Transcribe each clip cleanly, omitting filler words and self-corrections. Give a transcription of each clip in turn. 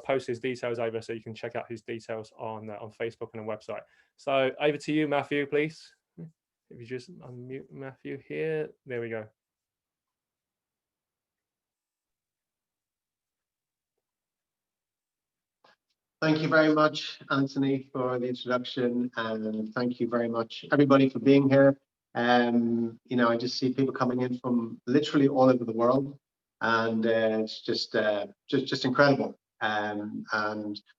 post his details over so you can check out his details on Facebook and the website. So over to you, Matthew, please. If you just unmute Matthew here, there we go. Thank you very much, Anthony, for the introduction, and thank you very much, everybody, for being here. I just see people coming in from literally all over the world, and it's just incredible. And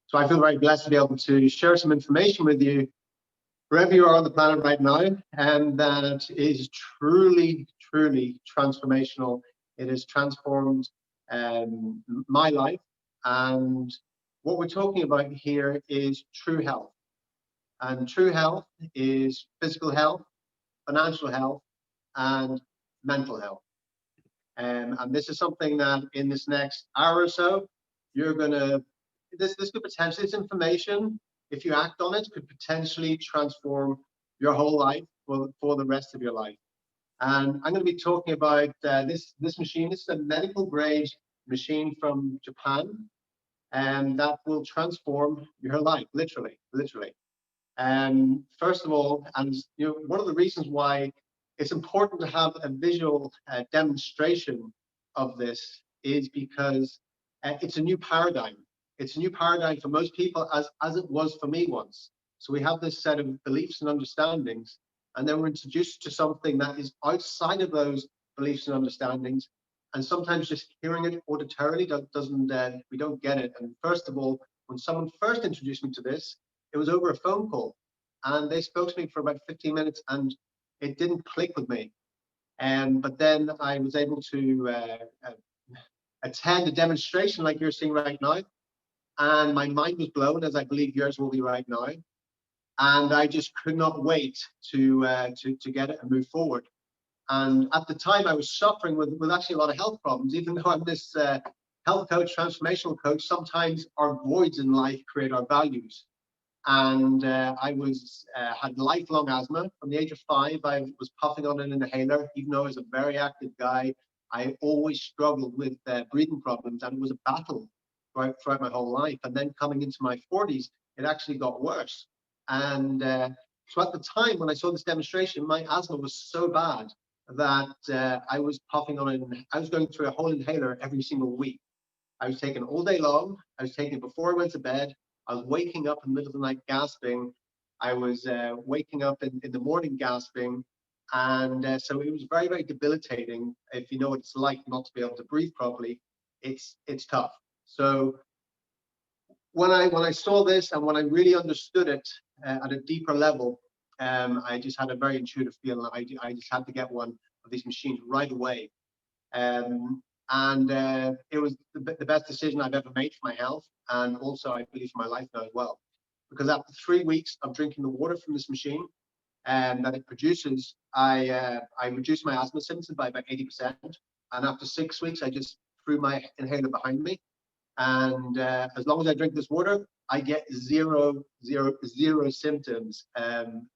so I feel very blessed to be able to share some information with you wherever you are on the planet right now, and that is truly, truly transformational. It has transformed my life, and what we're talking about here is true health. And true health is physical health, financial health, and mental health. And this is something that in this next hour or so, you're gonna, this could potentially, this information, if you act on it, could potentially transform your whole life for the rest of your life. And I'm gonna be talking about this machine. This is a medical grade machine from Japan, and that will transform your life, literally. First of all, and one of the reasons why it's important to have a visual demonstration of this is because it's a new paradigm. It's a new paradigm for most people, as it was for me once. So we have this set of beliefs and understandings, and then we're introduced to something that is outside of those beliefs and understandings. And sometimes just hearing it auditorily we don't get it. And first of all, when someone first introduced me to this, it was over a phone call, and they spoke to me for about 15 minutes, and it didn't click with me. But then I was able to attend a demonstration like you're seeing right now, and my mind was blown, as I believe yours will be right now. And I just could not wait to get it and move forward. And at the time, I was suffering with actually a lot of health problems. Even though I'm this health coach, transformational coach, sometimes our voids in life create our values. And I had lifelong asthma. From the age of 5, I was puffing on an inhaler. Even though I was a very active guy, I always struggled with breathing problems, and it was a battle throughout my whole life. And then coming into my 40s, it actually got worse. And so at the time when I saw this demonstration, my asthma was so bad that I was puffing on I was going through a whole inhaler every single week. I was taking it all day long. I was taking it before I went to bed. I was waking up in the middle of the night gasping. I was waking up in the morning gasping. And so it was very, very debilitating. If you know what it's like not to be able to breathe properly, it's tough. So when I saw this, and when I really understood it at a deeper level, I just had a very intuitive feeling. I just had to get one of these machines right away. It was the best decision I've ever made for my health, and also I believe for my life now as well. Because after 3 weeks of drinking the water from this machine that it produces, I reduced my asthma symptoms by about 80%. And after 6 weeks, I just threw my inhaler behind me. And as long as I drink this water, I get zero symptoms. And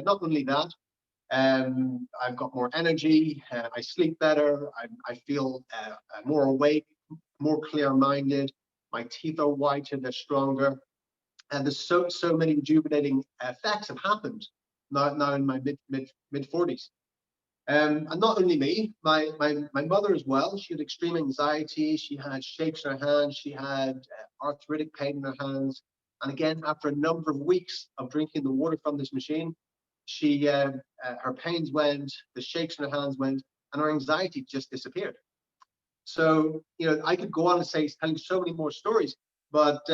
not only that, I've got more energy, I sleep better, I feel more awake, more clear-minded, my teeth are whiter, they're stronger, and there's so many rejuvenating effects have happened now in my mid 40s. And not only me, my mother as well. She had extreme anxiety, she had shakes in her hands, she had arthritic pain in her hands. And again, after a number of weeks of drinking the water from this machine, her pains went, the shakes in her hands went, and her anxiety just disappeared. So, I could go on and tell you so many more stories, but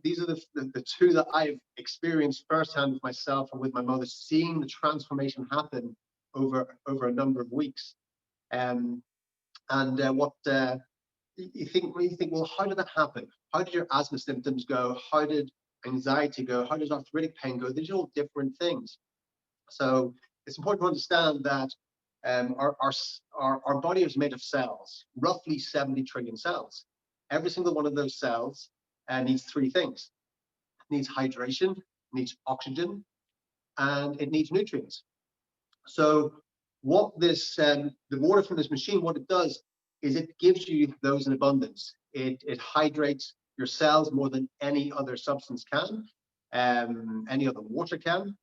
these are the two that I've experienced firsthand with myself and with my mother, seeing the transformation happen over a number of weeks. What you think, well, how did that happen? How did your asthma symptoms go? How did anxiety go? How does arthritic pain go? These are all different things. So it's important to understand that our body is made of cells, roughly 70 trillion cells. Every single one of those cells needs 3 things. It needs hydration, needs oxygen, and it needs nutrients. So what this, the water from this machine, what it does is it gives you those in abundance. It hydrates your cells more than any other substance can, any other water can.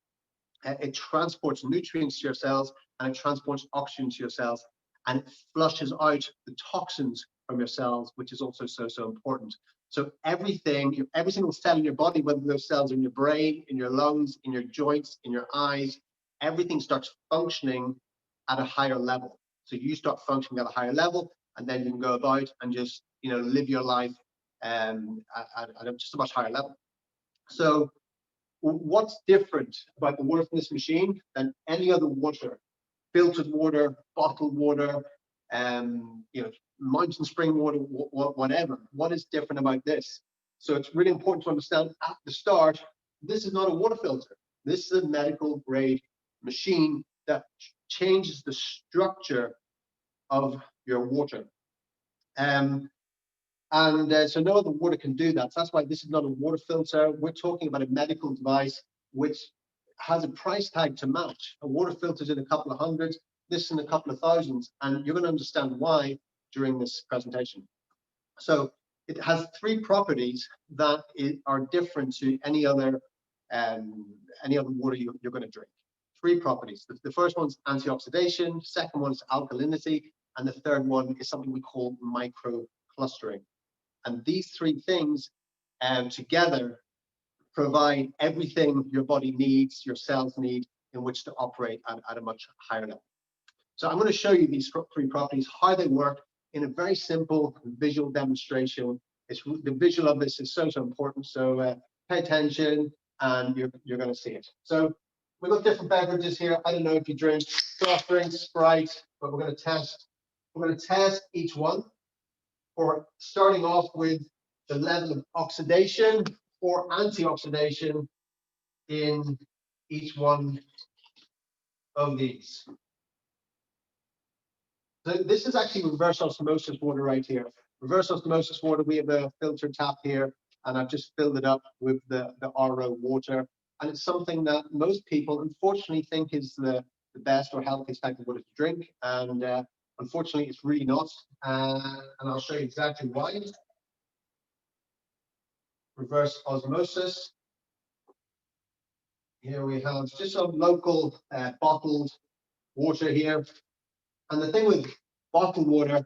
It transports nutrients to your cells, and it transports oxygen to your cells, and it flushes out the toxins from your cells, which is also so important. So everything, every single cell in your body, whether those cells are in your brain, in your lungs, in your joints, in your eyes, everything starts functioning at a higher level. So you start functioning at a higher level, and then you can go about and just, you know, live your life at just a much higher level. So what's different about the water from this machine than any other water? Filtered water, bottled water, you know, mountain spring water, whatever. What is different about this? So it's really important to understand at the start, this is not a water filter. This is a medical grade machine that changes the structure of your water. So no other water can do that. So that's why this is not a water filter. We're talking about a medical device which has a price tag to match. A water filter is in a couple of hundreds, this in a couple of thousands, and you're going to understand why during this presentation. So it has three properties that are different to any other water you're going to drink. Three properties. The first one's antioxidation, second one is alkalinity, and the third one is something we call microclustering. And these three things together provide everything your body needs, your cells need, in which to operate at a much higher level. So I'm going to show you these three properties, how they work in a very simple visual demonstration. The visual of this is so important. So pay attention, and you're going to see it. So we've got different beverages here. I don't know if you drink soft drinks, Sprite, but we're going to test. We're going to test each one, for starting off with the level of oxidation or antioxidation in each one of these. So this is actually reverse osmosis water right here. Reverse osmosis water, we have a filter tap here, and I've just filled it up with the RO water. And it's something that most people unfortunately think is the best or healthiest type of water to drink. And unfortunately, it's really not. And I'll show you exactly why. Reverse osmosis. Here we have just some local bottled water here. And the thing with bottled water,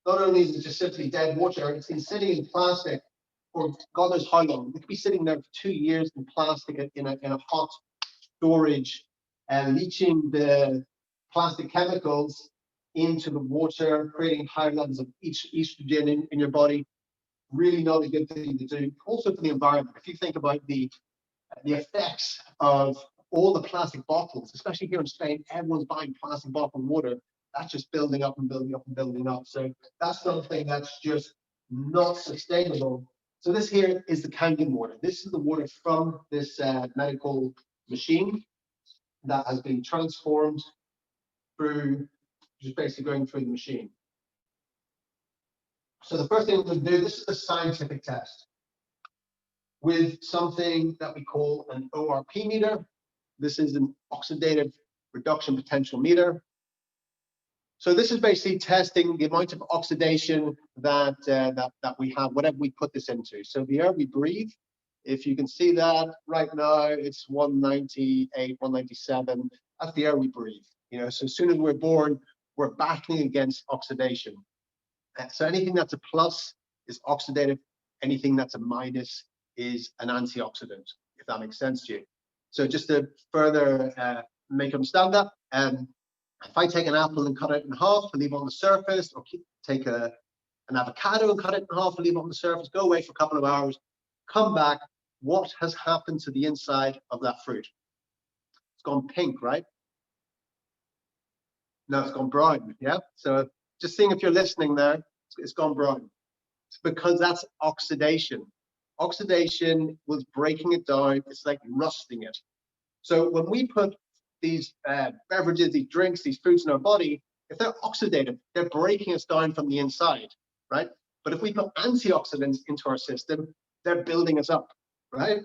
not only is it just simply dead water, it's been sitting in plastic for God knows how long. It could be sitting there for 2 years in plastic in a hot storage, leaching the plastic chemicals into the water, creating higher levels of estrogen in your body. Really not a good thing to do. Also for the environment. If you think about the effects of all the plastic bottles, especially here in Spain, everyone's buying plastic bottled water. That's just building up and building up and building up. So that's something that's just not sustainable. So this here is the Kangen water. This is the water from this medical machine that has been transformed through just basically going through the machine. So the first thing we're going to do, this is a scientific test with something that we call an ORP meter. This is an oxidative reduction potential meter. So this is basically testing the amount of oxidation that we have, whatever we put this into. So the air we breathe, if you can see that right now, it's 198, 197. That's the air we breathe. You know, so as soon as we're born, we're battling against oxidation. So anything that's a plus is oxidative. Anything that's a minus is an antioxidant, if that makes sense to you. So just to further make you understand that, if I take an apple and cut it in half and leave it on the surface, or take an avocado and cut it in half and leave it on the surface, go away for a couple of hours, come back, what has happened to the inside of that fruit? It's gone pink, right? No, it's gone brown, yeah? So just seeing if you're listening there, it's gone brown. It's because that's oxidation. Oxidation was breaking it down. It's like rusting it. So when we put these beverages, these drinks, these foods in our body, if they're oxidative, they're breaking us down from the inside, right? But if we put antioxidants into our system, they're building us up, right?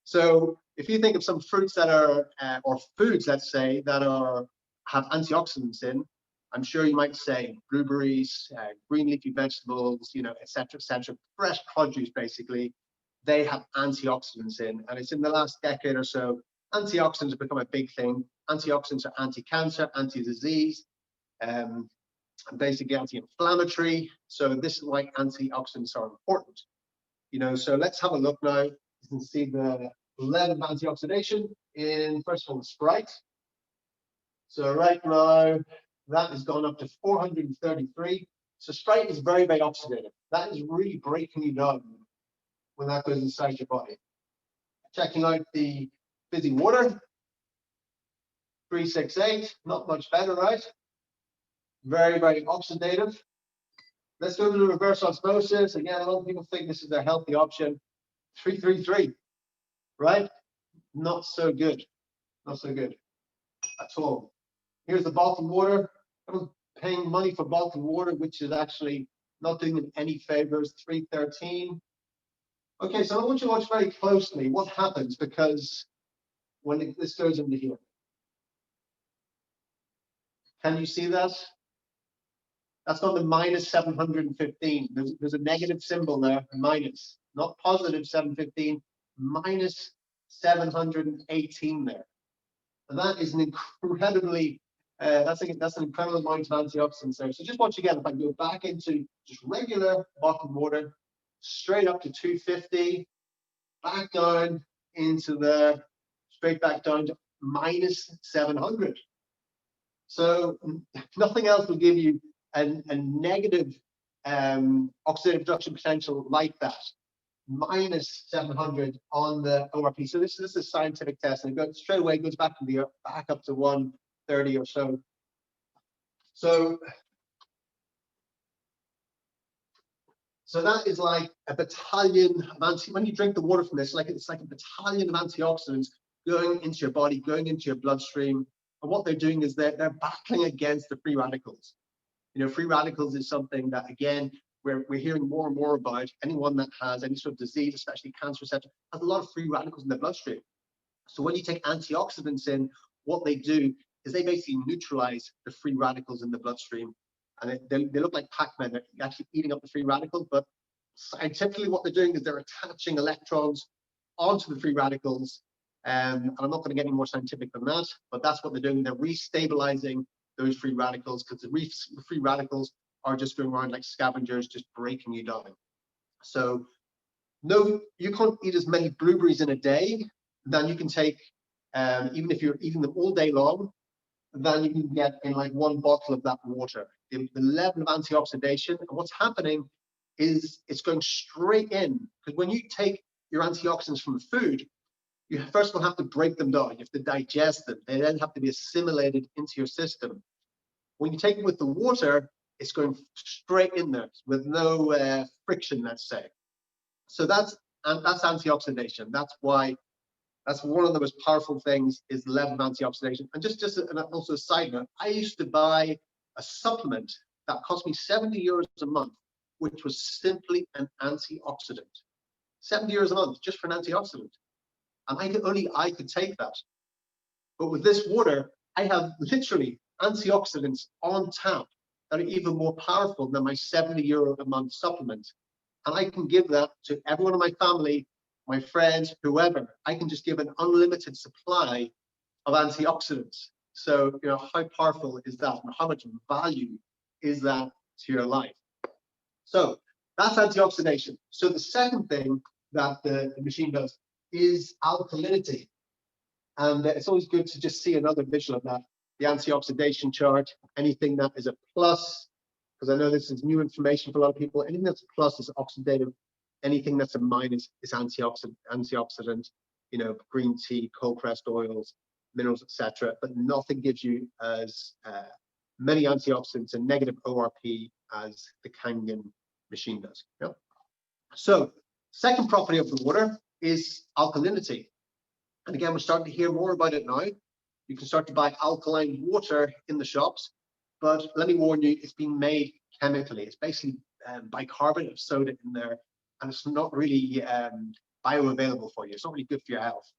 So if you think of some fruits that are, or foods, let's say, that have antioxidants in, I'm sure you might say blueberries, green leafy vegetables, you know, etc., etc. Fresh produce, basically, they have antioxidants in, and it's in the last decade or so, antioxidants have become a big thing. Antioxidants are anti-cancer, anti-disease, basically anti-inflammatory. So this is why antioxidants are important. You know, so let's have a look now. You can see the level of antioxidation in, first of all, Sprite. So right now, that has gone up to 433. So Sprite is very, very oxidative. That is really breaking you down when that goes inside your body. Checking out the fizzy water, 368, not much better, right? Very, very oxidative. Let's go to the reverse osmosis. Again, a lot of people think this is a healthy option. 333, right? Not so good. Not so good at all. Here's the bottled water. I'm paying money for bottled water, which is actually not doing them any favors. 313. Okay, so I want you to watch very closely what happens, because when this goes into here. Can you see that? That's not the minus 715. There's a negative symbol there, minus, not positive 715, minus 718 there. And that is an incredibly, that's an incredible amount of antioxidants there. So just watch again. If I go back into just regular bottled water, straight up to 250, back down into there, straight back down to minus 700. So nothing else will give you a negative oxidative reduction potential like that. Minus 700 on the ORP. So this is a scientific test, and it goes straight away, goes back to the back up to 130 or so. So that is like a battalion of when you drink the water from this, it's like a battalion of antioxidants going into your body, going into your bloodstream. And what they're doing is they're battling against the free radicals. You know, free radicals is something that, again, we're hearing more and more about. Anyone that has any sort of disease, especially cancer, etc., has a lot of free radicals in their bloodstream. So when you take antioxidants in, what they do is they basically neutralize the free radicals in the bloodstream. And they look like Pac-Man. They're actually eating up the free radicals. But scientifically, what they're doing is they're attaching electrons onto the free radicals. And I'm not going to get any more scientific than that, but that's what they're doing. They're restabilizing those free radicals, because the free radicals are just going around like scavengers, just breaking you down. So no, you can't eat as many blueberries in a day than you can take, even if you're eating them all day long, than you can get in like one bottle of that water. The level of antioxidation, and what's happening is it's going straight in, because when you take your antioxidants from the food, you first of all have to break them down. You have to digest them. They then have to be assimilated into your system. When you take it with the water, it's going straight in there with no friction, let's say. So that's antioxidation. That's one of the most powerful things, is the level of antioxidation. And and also a side note, I used to buy a supplement that cost me 70 euros a month, which was simply an antioxidant. 70 euros a month just for an antioxidant. And only I could take that. But with this water, I have literally antioxidants on tap that are even more powerful than my 70 euro a month supplement. And I can give that to everyone in my family, my friends, whoever. I can just give an unlimited supply of antioxidants. So, you know, how powerful is that? And how much value is that to your life? So that's antioxidation. So the second thing that the machine does is alkalinity. And it's always good to just see another visual of that. The antioxidation chart, anything that is a plus, because I know this is new information for a lot of people. Anything that's a plus is oxidative. Anything that's a minus is antioxidant, you know, green tea, cold pressed oils, minerals, etc. But nothing gives you as many antioxidants and negative ORP as the Kangen machine does. Yep. So second property of the water is alkalinity. And again, we're starting to hear more about it now. You can start to buy alkaline water in the shops, but let me warn you, it's being made chemically. It's basically bicarbonate of soda in there, and it's not really bioavailable for you. It's not really good for your health.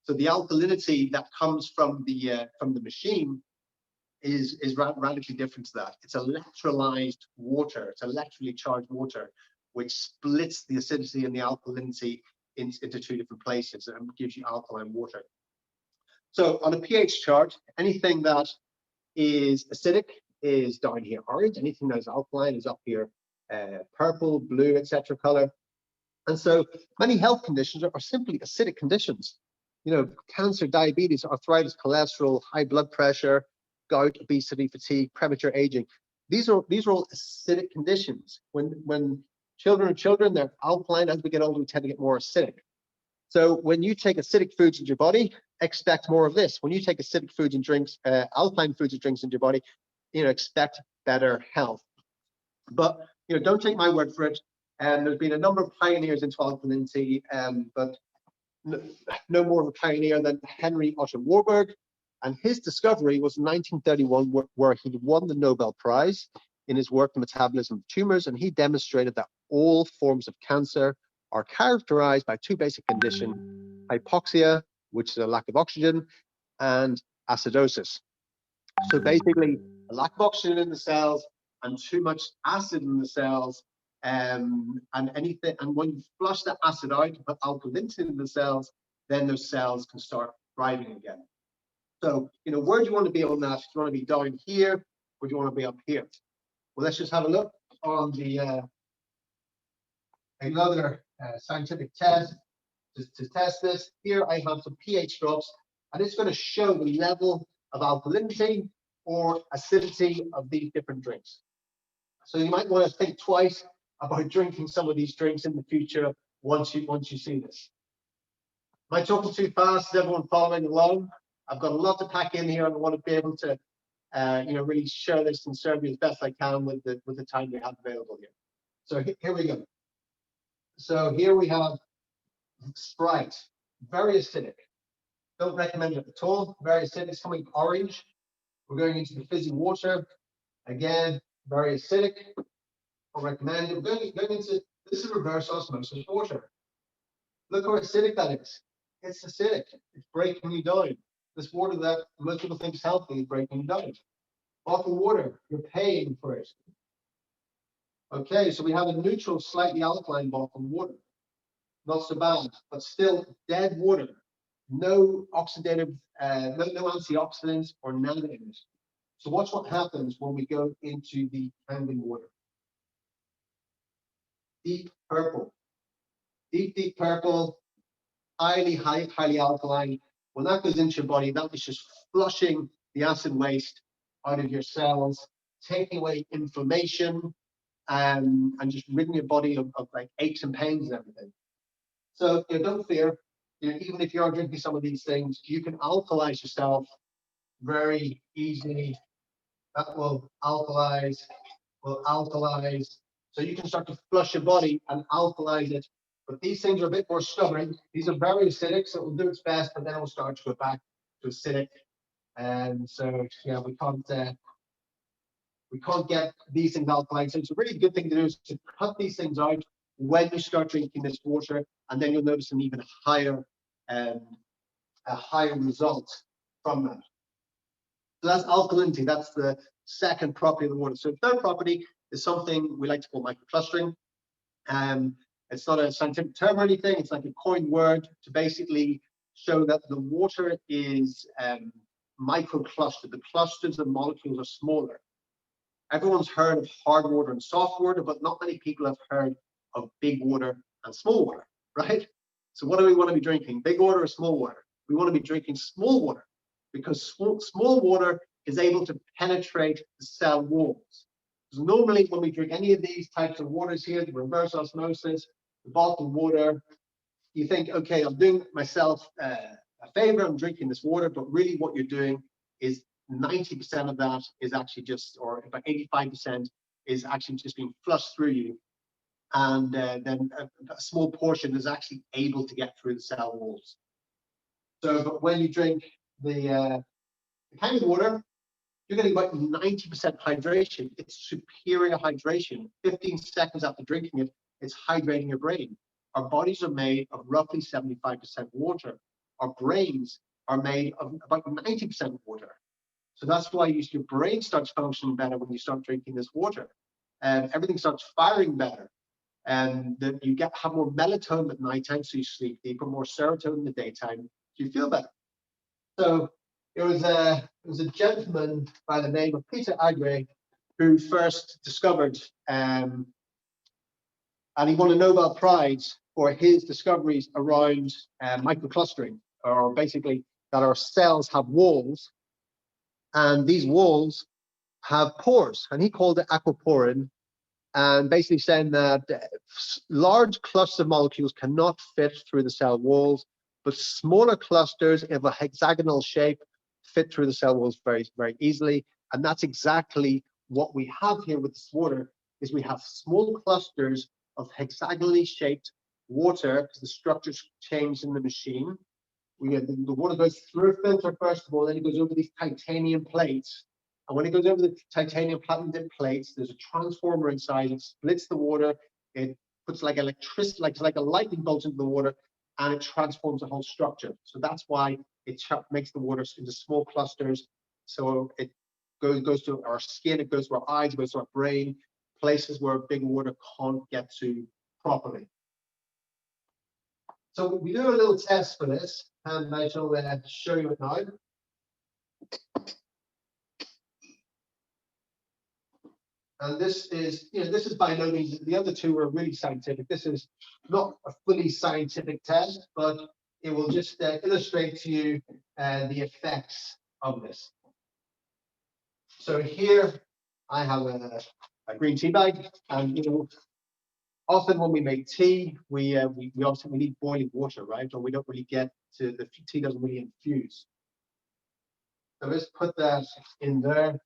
So the alkalinity that comes from the machine is radically different to that. It's electrolyzed water. It's electrically charged water, which splits the acidity and the alkalinity into two different places and gives you alkaline water. So on a pH chart, anything that is acidic is down here orange. Anything that is alkaline is up here purple, blue, etc. color. And so many health conditions are simply acidic conditions. You know, cancer, diabetes, arthritis, cholesterol, high blood pressure, gout, obesity, fatigue, premature aging. These are all acidic conditions. When children are children, they're alkaline. As we get older, we tend to get more acidic. So when you take acidic foods into your body, expect more of this. When you take acidic foods and drinks, alkaline foods and drinks into your body, you know, expect better health. But you know, don't take my word for it. And there's been a number of pioneers into alkalinity, but no more of a pioneer than Henry Otto Warburg. And his discovery was in 1931, where he won the Nobel Prize in his work on metabolism of tumors. And he demonstrated that all forms of cancer are characterized by two basic conditions: hypoxia, which is a lack of oxygen, and acidosis. So basically, a lack of oxygen in the cells and too much acid in the cells, and when you flush that acid out, put alkalinity in the cells, then those cells can start thriving again. So, you know, where do you want to be on that? Do you want to be down here, or do you want to be up here? Well, let's just have a look on the another scientific test to test this. Here I have some pH drops, and it's going to show the level of alkalinity or acidity of these different drinks. So you might want to think twice about drinking some of these drinks in the future once you see this. Am I talking too fast? Is everyone following along? I've got a lot to pack in here, and I want to be able to you know, really share this and serve you as best I can with the time we have available here. So here we go. So here we have Sprite, very acidic. Don't recommend it at all. Very acidic. It's coming orange. We're going into the fizzy water. Again, very acidic. Don't recommend it. We're going into, this is reverse osmosis water. Look how acidic that is. It's acidic. It's breaking you down. This water that most people think is healthy is breaking you down. Bottled water, you're paying for it. Okay, so we have a neutral, slightly alkaline bottled water. Not so bad, but still dead water. No oxidative, no antioxidants or none in it. So watch what happens when we go into the Kangen water. Deep purple. Deep purple, highly alkaline. When that goes into your body, that is just flushing the acid waste out of your cells, taking away inflammation, and just ridding your body of like aches and pains and everything. So you know, don't fear. You know, even if you are drinking some of these things, you can alkalize yourself very easily. That will alkalize. So you can start to flush your body and alkalize it. But these things are a bit more stubborn. These are very acidic, so it will do its best, but then it will start to go back to acidic. And so yeah, we can't get these things alkaline. So it's a really good thing to do is to cut these things out when you start drinking this water, and then you'll notice an even higher result from that. So that's alkalinity. That's the second property of the water. So the third property is something we like to call microclustering. It's not a scientific term or anything. It's like a coined word to basically show that the water is microclustered. The clusters of molecules are smaller. Everyone's heard of hard water and soft water, but not many people have heard of big water and small water, right? So what do we want to be drinking? Big water or small water? We want to be drinking small water, because small water is able to penetrate the cell walls. So normally when we drink any of these types of waters here, the reverse osmosis, the bottled water, you think, okay, I'm doing myself a favor, I'm drinking this water, but really what you're doing is 90% of that is actually just, or about 85% is actually just being flushed through you. And then a small portion is actually able to get through the cell walls. So, but when you drink the Kangen water, you're getting about 90% hydration. It's superior hydration. 15 seconds after drinking it, it's hydrating your brain. Our bodies are made of roughly 75% water. Our brains are made of about 90% water. So that's why your brain starts functioning better when you start drinking this water, and everything starts firing better, and then you have more melatonin at nighttime, so you sleep deeper, more serotonin in the daytime, so you feel better. So it was a gentleman by the name of Peter Agre who first discovered, and he won a Nobel Prize for his discoveries around microclustering, or basically that our cells have walls, and these walls have pores, and he called it aquaporin, and basically saying that large clusters of molecules cannot fit through the cell walls, but smaller clusters of a hexagonal shape fit through the cell walls very, very easily. And that's exactly what we have here with this water, is we have small clusters of hexagonally shaped water, because the structure's changed in the machine. We get the water goes through a filter first of all, then it goes over these titanium plates. And when it goes over the titanium platinum dip plates, there's a transformer inside. It splits the water. It puts like electricity, like a lightning bolt into the water, and it transforms the whole structure. So that's why it makes the water into small clusters. So it goes to our skin, it goes to our eyes, it goes to our brain, places where big water can't get to properly. So we do a little test for this, and I shall show you it now. And this is, this is by no means, the other two are really scientific. This is not a fully scientific test, but it will just illustrate to you the effects of this. So here I have a green tea bag, and often when we make tea, we obviously need boiling water, right? Or we don't really get to, the tea doesn't really infuse. So let's put that in there.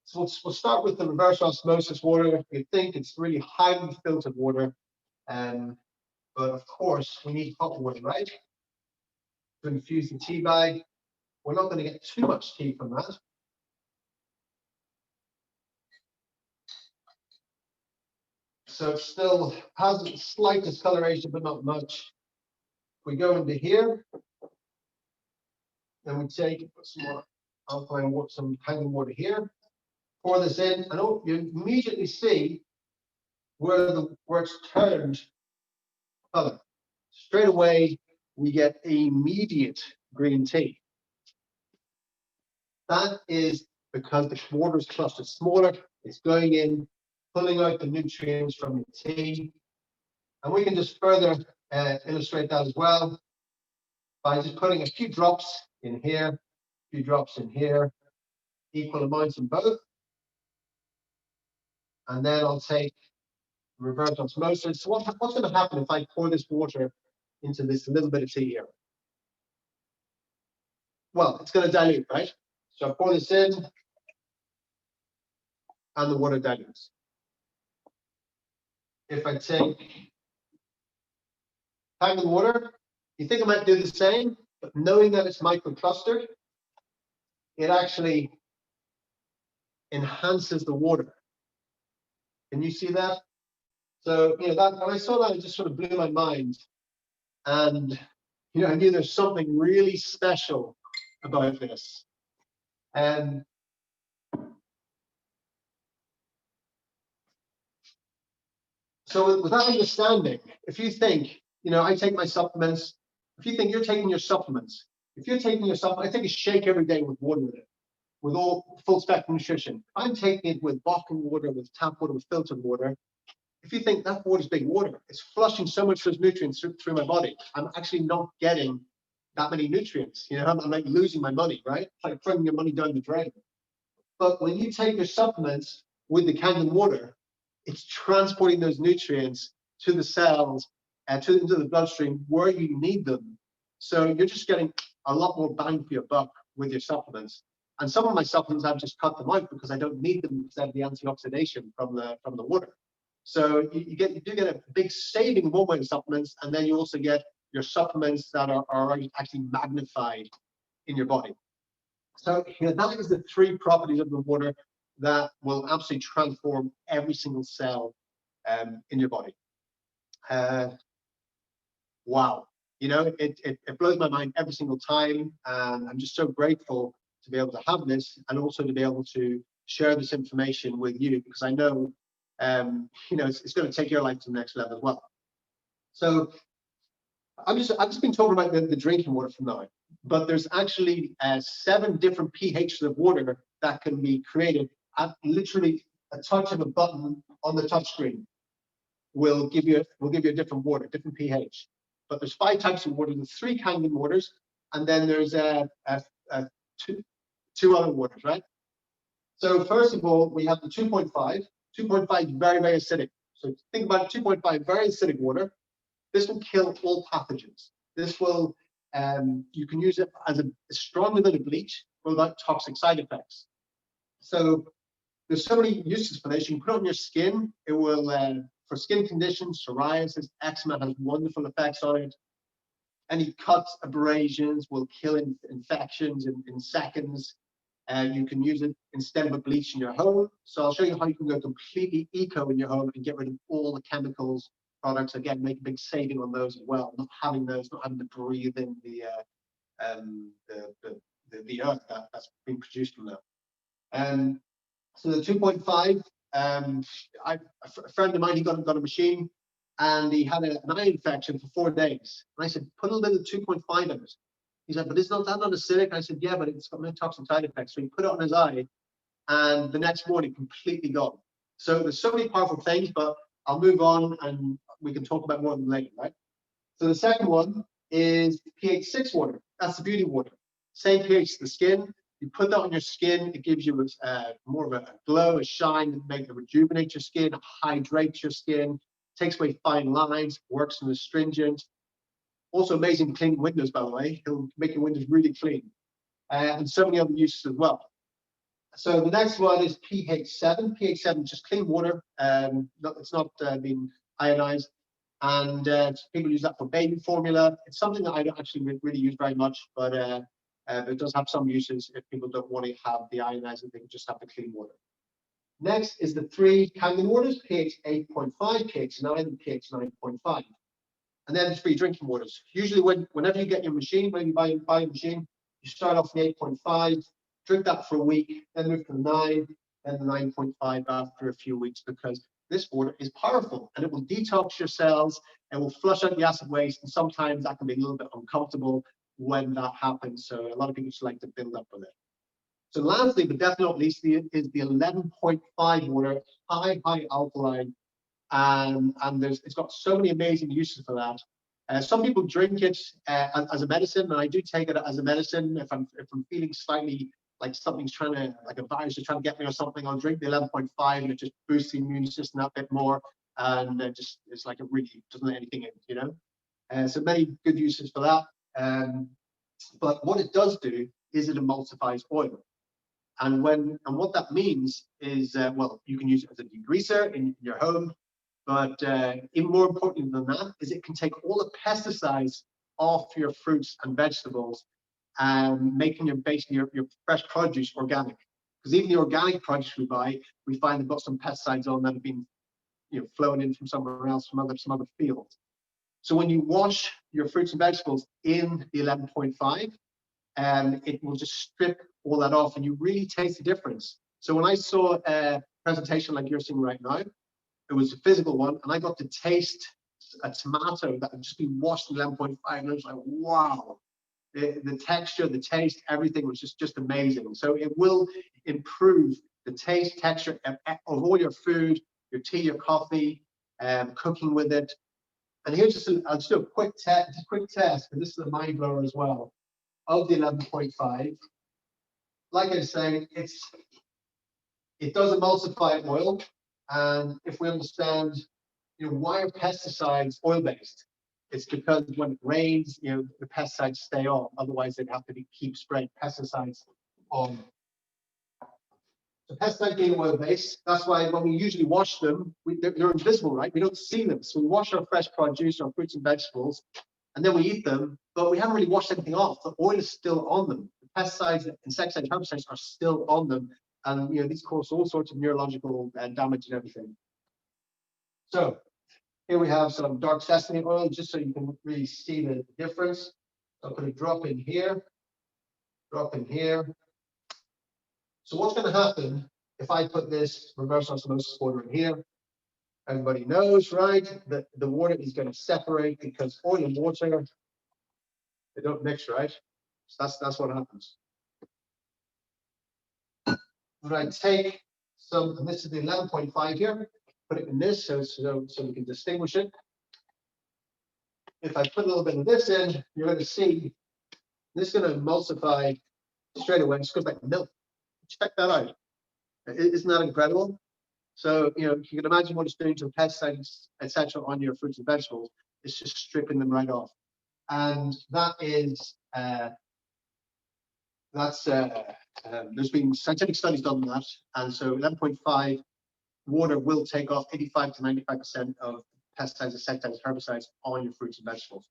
So we'll start with the reverse osmosis water. You think it's really highly filtered water, but of course we need hot water, right, to infuse the tea bag. We're not going to get too much tea from that. So it still has a slight discoloration, but not much. We go into here, then we take some more alkaline water, some Kangen water here. Pour this in, and you immediately see where it's turned color. Straight away, we get immediate green tea. That is because the water is clustered smaller. It's going in, pulling out the nutrients from the tea. And we can just further illustrate that as well by just putting a few drops in here, a few drops in here, equal amounts in both. And then I'll take reverse osmosis. So what's going to happen if I pour this water into this little bit of tea here? Well, it's going to dilute, right? So I pour this in, and the water dilutes. If I take Kangen water, you think I might do the same, but knowing that it's microclustered, it actually enhances the water. Can you see that? So, that when I saw that, it just sort of blew my mind. And, I knew there's something really special about this. And so with that understanding, if you think, I take my supplements, if you think you're taking your supplements, I take a shake every day with water in it, with all full spectrum nutrition. I'm taking it with bottled water, with tap water, with filtered water. If you think that water is big water, it's flushing so much of those nutrients through my body. I'm actually not getting that many nutrients. I'm like losing my money, right? It's like throwing your money down the drain. But when you take your supplements with the Kangen water, it's transporting those nutrients to the cells and into the bloodstream where you need them. So you're just getting a lot more bang for your buck with your supplements. And some of my supplements, I've just cut them out because I don't need them because I have the antioxidation from the water. So you do get a big saving one way in supplements, and then you also get your supplements that are actually magnified in your body. So that is the three properties of the water that will absolutely transform every single cell in your body. Wow, it blows my mind every single time, and I'm just so grateful to be able to have this, and also to be able to share this information with you, because I know, you know, it's going to take your life to the next level as well. So I've just been talking about the drinking water for now, but there's actually 7 different pHs of water that can be created at literally a touch of a button on the touch screen. Will give you a different water, different pH. But there's 5 types of water. There's 3 Kangen waters, and then there's two other waters, right? So first of all, we have the 2.5. 2.5 is very, very acidic. So think about 2.5, very acidic water. This will kill all pathogens. This will, you can use it as a stronger than a bleach without toxic side effects. So there's so many uses for this. You can put it on your skin. It will, for skin conditions, psoriasis, eczema, has wonderful effects on it. Any cuts, abrasions will kill infections in seconds. You can use it instead of a bleach in your home. So I'll show you how you can go completely eco in your home and get rid of all the chemicals products. Again, make a big saving on those as well. Not having those, not having to breathe in the earth that's being produced from that. So the 2.5, a friend of mine, he got a machine, and he had an eye infection for 4 days. And I said, put a little 2.5 in it. He said, but isn't that not acidic? I said, yeah, but it's got no toxic side effects. So he put it on his eye, and the next morning, completely gone. So there's so many powerful things, but I'll move on, and we can talk about more of them later, right? So the second one is pH 6 water. That's the beauty water. Same pH as the skin. You put that on your skin, it gives you more of a glow, a shine, and make it rejuvenate your skin, hydrates your skin, takes away fine lines, works as an astringent. Also amazing cleaning windows, by the way. It'll make your windows really clean. And so many other uses as well. So the next one is pH 7. pH 7 is just clean water. It's not being ionized. And people use that for baby formula. It's something that I don't actually really use very much, but it does have some uses if people don't want to have the ionizer, they can just have the clean water. Next is the 3 Kangen waters, pH 8.5, pH 9, and pH 9.5. And then the 3 drinking waters. Usually whenever you get your machine, when you buy a machine, you start off the 8.5, drink that for a week, then move to the 9, then the 9.5 after a few weeks, because this water is powerful and it will detox your cells, and will flush out the acid waste, and sometimes that can be a little bit uncomfortable when that happens. So a lot of people just like to build up with it. So lastly, but definitely not least, is the 11.5 water, high alkaline, and it's got so many amazing uses for that. Some people drink it as a medicine, and I do take it as a medicine. If I'm feeling slightly like something's like a virus is trying to get me or something, I'll drink the 11.5, and it just boosts the immune system that bit more, and it's like it really doesn't let anything in, you know. So many good uses for that. But what it does do is it emulsifies oil. And what that means is, well, you can use it as a degreaser in your home, but even more important than that is it can take all the pesticides off your fruits and vegetables, and making basically your fresh produce organic. Because even the organic produce we buy, we find they've got some pesticides on that have been, you know, flown in from somewhere else, from some other fields. So when you wash your fruits and vegetables in the 11.5, it will just strip all that off, and you really taste the difference. So when I saw a presentation like you're seeing right now, it was a physical one, and I got to taste a tomato that had just been washed in 11.5, and I was like, wow. The texture, the taste, everything was just amazing. So it will improve the taste, texture of all your food, your tea, your coffee, cooking with it. And here's I'll just do a quick test, because this is a mind blower as well, of the 11.5. Like I was saying, it does emulsify oil, and if we understand, you know, why are pesticides oil-based? It's because when it rains, you know, the pesticides stay on. Otherwise, they'd have to keep spraying pesticides on. So pesticides being oil-based, that's why when we usually wash them, they're invisible, right? We don't see them. So we wash our fresh produce, our fruits and vegetables, and then we eat them, but we haven't really washed anything off. The oil is still on them. The pesticides, insecticides, herbicides are still on them. And, you know, these cause all sorts of neurological damage and everything. So here we have some dark sesame oil, just so you can really see the difference. I'll put a drop in here, So what's going to happen if I put this reverse osmosis water in here? Everybody knows, right, that the water is going to separate because oil and water, they don't mix, right? So that's what happens. When I take some, and this is the 11.5 here, put it in this so we can distinguish it. If I put a little bit of this in, you're going to see this is going to emulsify straight away. It's goes like milk. Check that out. Isn't that incredible? So, you can imagine what it's doing to the pesticides, etc., on your fruits and vegetables. It's just stripping them right off. And that is, there's been scientific studies done on that. And so 11.5 water will take off 85 to 95% of pesticides, insecticides, herbicides on your fruits and vegetables.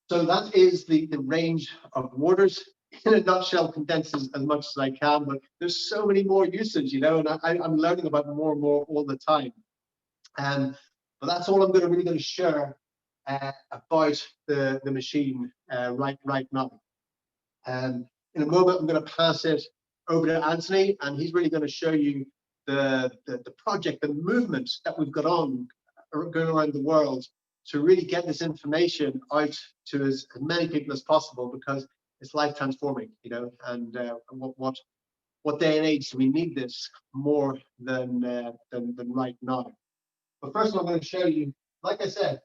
So that is the range of waters. In a nutshell, condenses as much as I can, but there's so many more uses, and I'm learning about more and more all the time. But that's all I'm really going to share about the machine right now. In a moment, I'm going to pass it over to Anthony, and he's really going to show you the project, the movement that we've got on going around the world to really get this information out to as many people as possible, because it's life transforming, and what day and age do we need this more than right now. But first of all, I'm going to show you, like I said,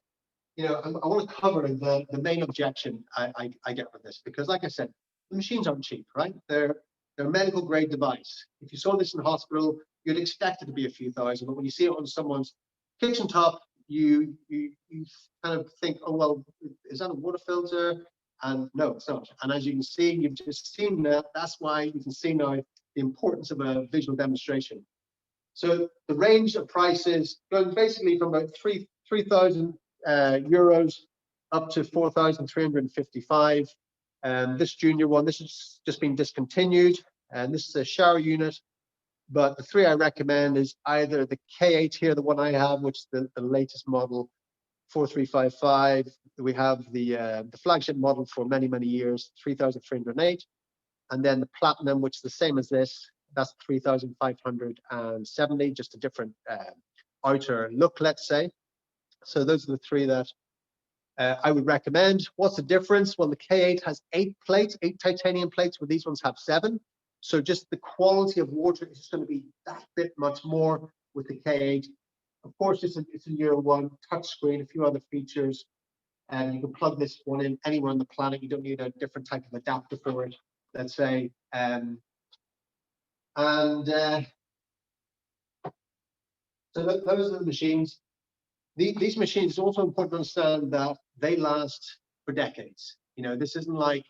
I want to cover the main objection I get with this, because like I said, the machines aren't cheap, right? They're a medical grade device. If you saw this in the hospital, you'd expect it to be a few thousand, but when you see it on someone's kitchen top, you kind of think, oh, well, is that a water filter? And no, it's not. And as you can see, you've just seen that. That's why you can see now the importance of a visual demonstration. So the range of prices goes basically from about 3,000 euros up to 4,355. This junior one, this has just been discontinued, and this is a shower unit. But the three I recommend is either the K8 here, the one I have, which is the latest model, 4355. We have the flagship model for many, many years, 3,308. And then the Platinum, which is the same as this, that's 3,570, just a different outer look, let's say. So those are the three that I would recommend. What's the difference? Well, the K8 has 8 plates, 8 titanium plates, where these ones have 7. So just the quality of water is just going to be that bit much more with the K8. Of course, it's a year one touch screen, a few other features, and you can plug this one in anywhere on the planet. You don't need a different type of adapter for it, let's say. So those are the machines. These machines, it's also important to understand that they last for decades. This isn't like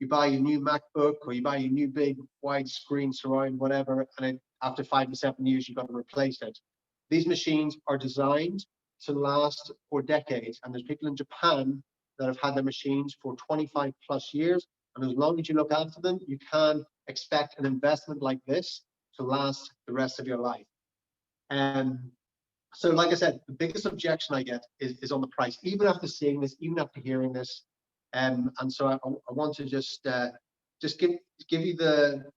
you buy a new MacBook or you buy a new big widescreen surround, whatever, and after 5 to 7 years, you've got to replace it. These machines are designed to last for decades. And there's people in Japan that have had their machines for 25 plus years. And as long as you look after them, you can expect an investment like this to last the rest of your life. So like I said, the biggest objection I get is on the price, even after seeing this, even after hearing this. And so I want to just give you the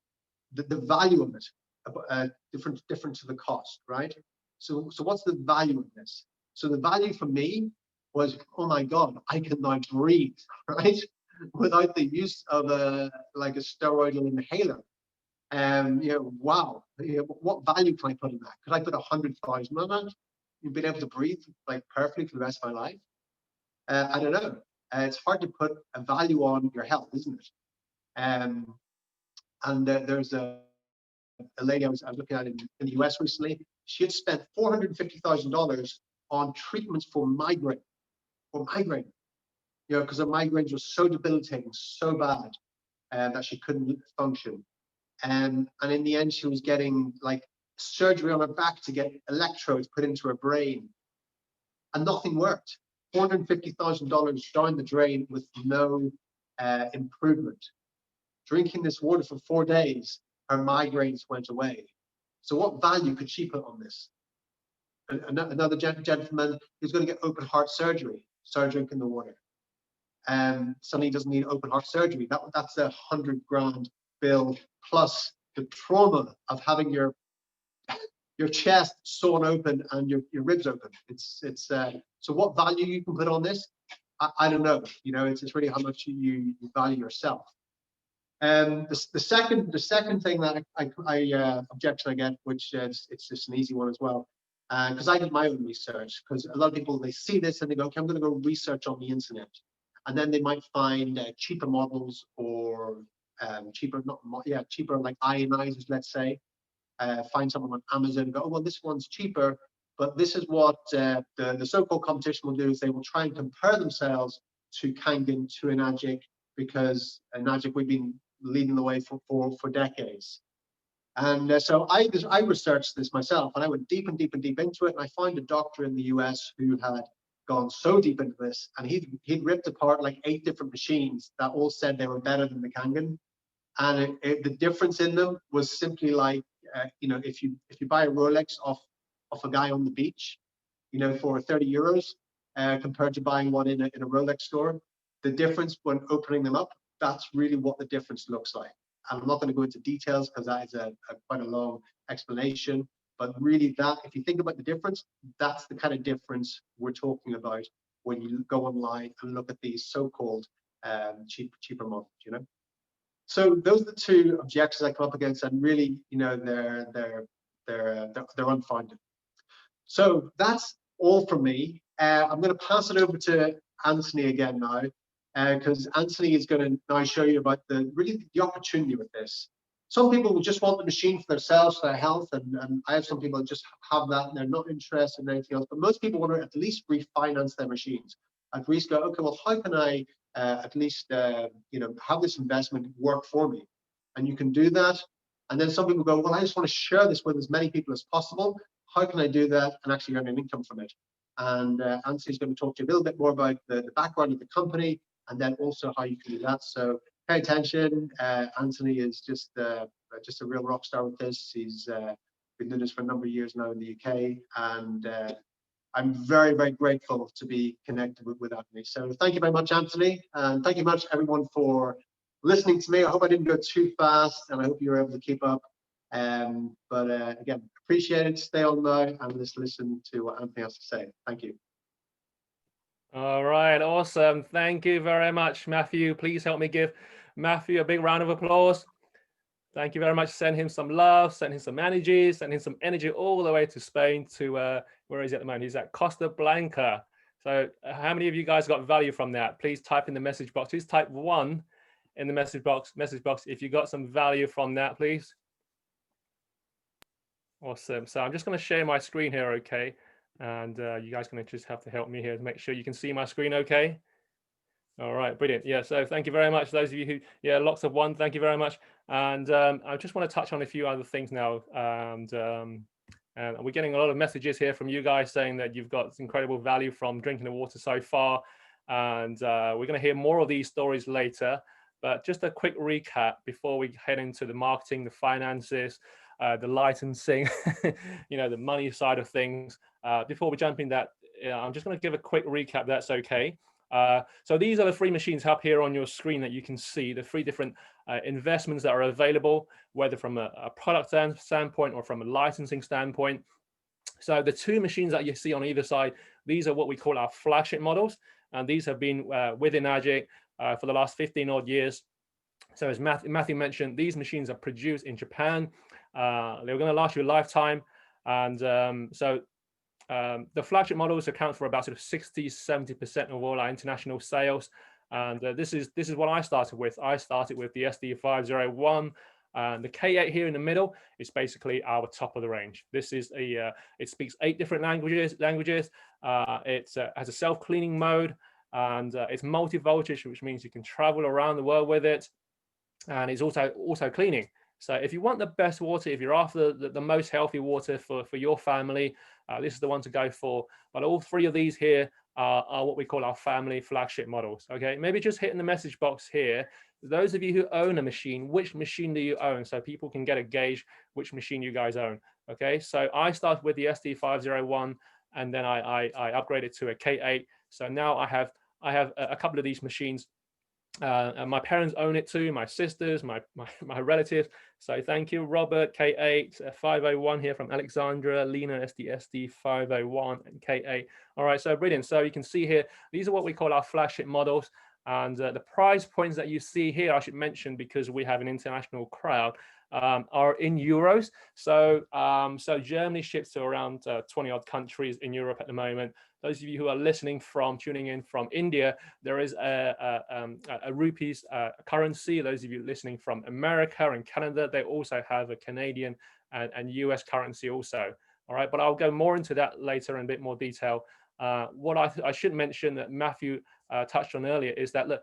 value of it, different to the cost, right? So what's the value of this? So the value for me was, oh my God, I can now breathe, right? Without the use of like a steroidal inhaler. Wow, what value can I put in that? Could I put 100,000 on that? You've been able to breathe like perfectly for the rest of my life? I don't know. It's hard to put a value on your health, isn't it? There's a lady I was looking at in the US recently. She had spent $450,000 on treatments for migraine. Because her migraines were so debilitating, so bad, that she couldn't function. And in the end, she was getting like surgery on her back to get electrodes put into her brain, and nothing worked. $450,000 down the drain with no improvement. Drinking this water for 4 days, her migraines went away. So what value could she put on this? Another gentleman who's going to get open heart surgery, started drinking the water. suddenly doesn't need open heart surgery. That's $100 grand bill plus the trauma of having your chest sawn open and your ribs open. So what value you can put on this, I don't know. You know, it's really how much you value yourself. The second thing that objection I get, which it's just an easy one as well, because I did my own research. Because a lot of people, they see this and they go, okay, I'm going to go research on the internet, and then they might find cheaper models or cheaper like ionisers, let's say. Find someone on Amazon and go, oh well, this one's cheaper. But this is what the so-called competition will do, is they will try and compare themselves to Kangen, to Enagic, because Enagic, we've been leading the way for decades. And so I researched this myself, and I went deep and deep and deep into it. And I found a doctor in the US who had gone so deep into this, and he'd ripped apart like 8 different machines that all said they were better than the Kangen. And the difference in them was simply like, you know, if you buy a Rolex off a guy on the beach, you know, for 30 euros, compared to buying one in a Rolex store, the difference when opening them up, that's really what the difference looks like. And I'm not going to go into details because that is quite a long explanation. But really, that if you think about the difference, that's the kind of difference we're talking about when you go online and look at these so-called cheaper models, you know. So those are the 2 objections I come up against, and really, you know, they're unfounded. So that's all from me. I'm going to pass it over to Anthony again now, because Anthony is going to now show you about the opportunity with this. Some people will just want the machine for themselves, for their health, and I have some people that just have that and they're not interested in anything else. But most people want to at least refinance their machines. At least go, okay, well, how can I at least you know, have this investment work for me? And you can do that. And then some people go, well, I just want to share this with as many people as possible. How can I do that and actually earn an income from it? And Anthony's going to talk to you a little bit more about the background of the company, and then also how you can do that. So pay attention. Anthony is just a real rock star with this. He's been doing this for a number of years now in the UK, and I'm very, very grateful to be connected with Anthony. So thank you very much, Anthony, and thank you much everyone for listening to me. I hope I didn't go too fast, and I hope you were able to keep up. But again, appreciate it. Stay on now and just listen to what Anthony has to say. Thank you. All right, awesome. Thank you very much, Matthew. Please help me give Matthew a big round of applause. Thank you very much. Send him some love, send him some energy, send him some energy all the way to Spain, to where is he at the moment? He's at Costa Blanca. So how many of you guys got value from that? Please type in the message box. Please type 1 in the message box if you got some value from that, please. Awesome. So I'm just going to share my screen here, okay? And you guys going to just have to help me here to make sure you can see my screen, okay? All right, brilliant. Yeah, so thank you very much. Those of you who, yeah, lots of 1, thank you very much. And I just want to touch on a few other things now. And we're getting a lot of messages here from you guys saying that you've got incredible value from drinking the water so far. And we're going to hear more of these stories later. But just a quick recap before we head into the marketing, the finances, the licensing, you know, the money side of things. Before we jump in that, I'm just going to give a quick recap. That's okay. So these are the 3 machines up here on your screen that you can see, the 3 different investments that are available, whether from a product standpoint or from a licensing standpoint. So the 2 machines that you see on either side, these are what we call our flagship models. And these have been with Enagic for the last 15 odd years. So as Matthew mentioned, these machines are produced in Japan. They're going to last you a lifetime. And the flagship models account for about sort of 60–70% of all our international sales. And this is what I started with. I started with the SD501. And the K8 here in the middle is basically our top of the range. This is it speaks 8 different languages. It has a self-cleaning mode, and it's multi-voltage, which means you can travel around the world with it. And it's also cleaning. So if you want the best water, if you're after the most healthy water for your family, this is the one to go for. But all 3 of these here are what we call our family flagship models. Okay, maybe just hit in the message box here. Those of you who own a machine, which machine do you own? So people can get a gauge which machine you guys own. Okay, so I started with the SD501, and then I upgraded to a K8. So now I have I have a couple of these machines. And my parents own it too, my sisters, my relatives. So thank you, Robert, K8, 501 here from Alexandra, Lena, SDSD 501, and K8. All right, so brilliant. So you can see here, these are what we call our flagship models. And the price points that you see here, I should mention, because we have an international crowd, are in euros. So, so Germany ships to around 20 odd countries in Europe at the moment. Those of you who are listening from, tuning in from India, there is a rupees currency. Those of you listening from America and Canada, they also have a Canadian and US currency also. All right, but I'll go more into that later in a bit more detail. What I should mention that Matthew touched on earlier is that, look,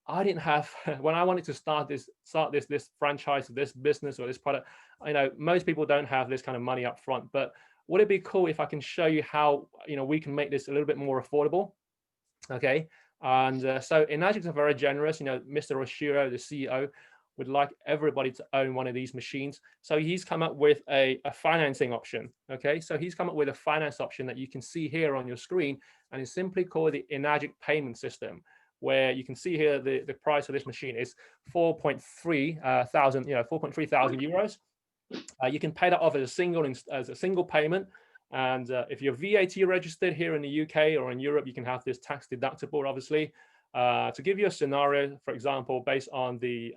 I didn't have when I wanted to start this franchise, this business or this product. Most people don't have this kind of money up front, but would it be cool if I can show you how we can make this a little bit more affordable? Okay, and so Enagic are very generous. Mr. Oshiro, the CEO, would like everybody to own one of these machines. So he's come up with a financing option. Okay, so he's come up with a finance option that you can see here on your screen, and it's simply called the Enagic payment system, where you can see here the price of this machine is 4.3 thousand, 4.3 thousand euros. You can pay that off as a single payment. And if you're VAT registered here in the UK or in Europe, you can have this tax deductible, obviously. To give you a scenario, for example, based on the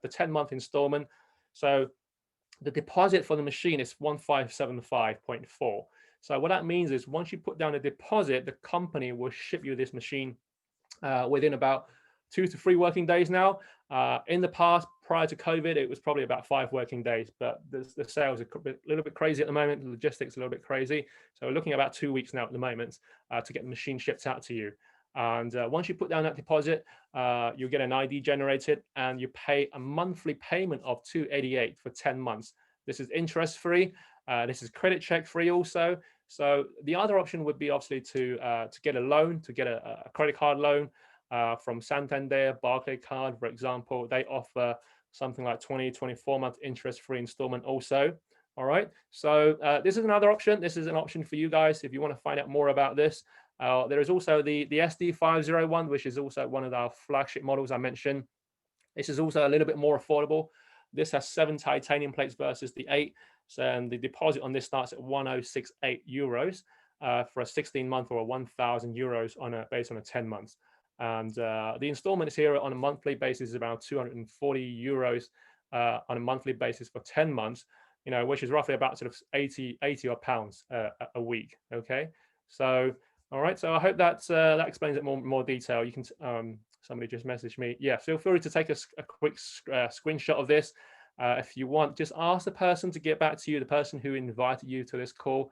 10-month installment. So the deposit for the machine is 1575.4. So what that means is once you put down a deposit, the company will ship you this machine within about 2 to 3 working days now. In the past, prior to COVID, it was probably about 5 working days, but the sales are a little bit crazy at the moment. The logistics are a little bit crazy. So we're looking at about 2 weeks now at the moment to get the machine shipped out to you. And once you put down that deposit, you'll get an ID generated and you pay a monthly payment of 288 for 10 months. This is interest free. This is credit check free also. So the other option would be obviously to get a loan, to get a credit card loan from Santander, Barclaycard, for example. They offer something like 24-month interest-free installment also. All right. So this is another option. This is an option for you guys if you want to find out more about this. There is also the SD501, which is also one of our flagship models I mentioned. This is also a little bit more affordable. This has 7 titanium plates versus the 8. And the deposit on this starts at 1068 euros for a 16-month or 1,000 euros based on a 10 months. And the installments here on a monthly basis is around 240 euros on a monthly basis for 10 months, which is roughly about sort of 80 odd pounds a week. Okay, so all right, so I hope that explains it more detail. You can somebody just messaged me. Yeah, feel free to take a quick screenshot of this. If you want, just ask the person to get back to you, the person who invited you to this call,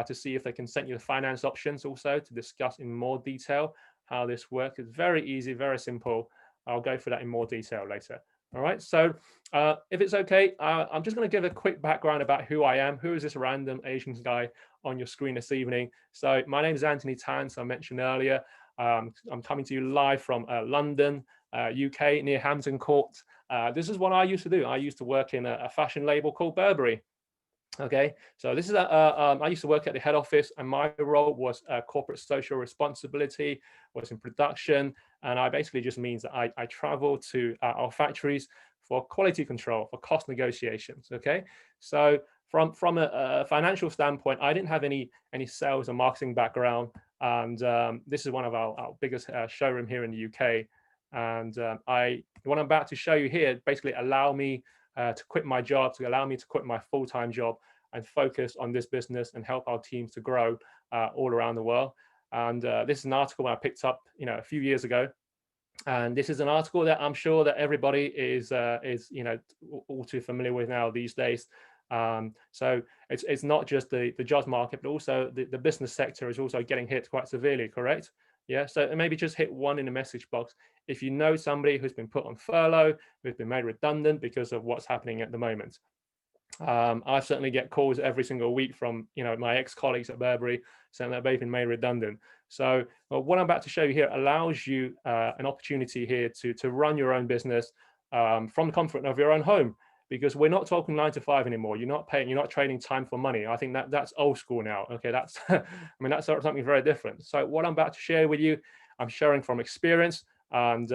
to see if they can send you the finance options also to discuss in more detail how this works. It's very easy, very simple. I'll go through that in more detail later. All right, so if it's okay, I'm just going to give a quick background about who I am. Who is this random Asian guy on your screen this evening? So my name is Anthony Tan, so I mentioned earlier. I'm coming to you live from London, UK, near Hampton Court. This is what I used to do. I used to work in a fashion label called Burberry. Okay, so this is I used to work at the head office, and my role was corporate social responsibility, was in production, and I basically just means that I travel to our factories for quality control, for cost negotiations. Okay, so from a financial standpoint, I didn't have any sales or marketing background, and this is one of our biggest showroom here in the UK, and what I'm about to show you here basically allow me to quit my job, to allow me to quit my full-time job and focus on this business and help our teams to grow all around the world. And this is an article I picked up, a few years ago. And this is an article that I'm sure that everybody is all too familiar with now these days. So it's not just the jobs market, but also the business sector is also getting hit quite severely, correct? Yeah, so maybe just hit 1 in the message box if you know somebody who's been put on furlough, who's been made redundant because of what's happening at the moment. I certainly get calls every single week from my ex-colleagues at Burberry saying that they've been made redundant. So what I'm about to show you here allows you an opportunity here to run your own business from the comfort of your own home, because we're not talking 9 to 5 anymore. You're not trading time for money. I think that's old school now. Okay, that's I mean, that's something very different. So what I'm about to share with you, I'm sharing from experience, and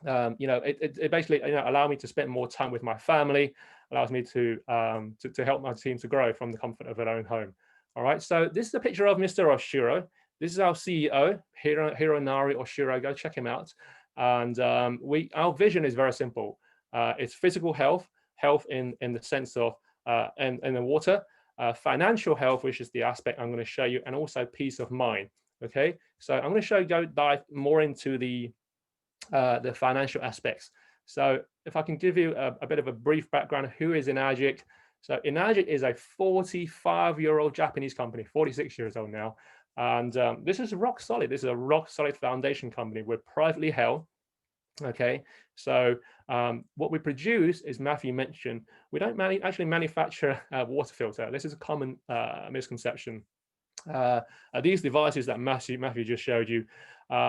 it basically allows me to spend more time with my family, allows me to help my team to grow from the comfort of their own home. All right, so this is a picture of Mr. Oshiro. This is our CEO, Hironari Oshiro. Go check him out. And our vision is very simple. It's physical health, health in the sense of and the water, financial health, which is the aspect I'm going to show you, and also peace of mind. Okay, so I'm going to dive more into the financial aspects. So if I can give you a bit of a brief background, who is Enagic? So Enagic is a 45-year-old Japanese company, 46 years old now. And this is rock solid. This is a rock solid foundation company. We're privately held. Okay, so what we produce is, Matthew mentioned, we don't actually manufacture a water filter. This is a common misconception. These devices that Matthew just showed you,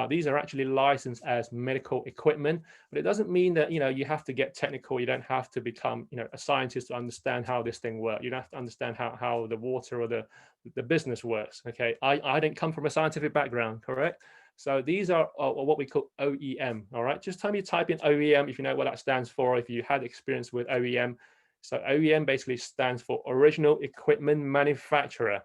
these are actually licensed as medical equipment, but it doesn't mean that you have to get technical. You don't have to become a scientist to understand how this thing works. You don't have to understand how the water or the business works. Okay, I didn't come from a scientific background, correct? So these are what we call OEM. All right, just tell me, type in OEM if you know what that stands for, if you had experience with OEM. So OEM basically stands for original equipment manufacturer.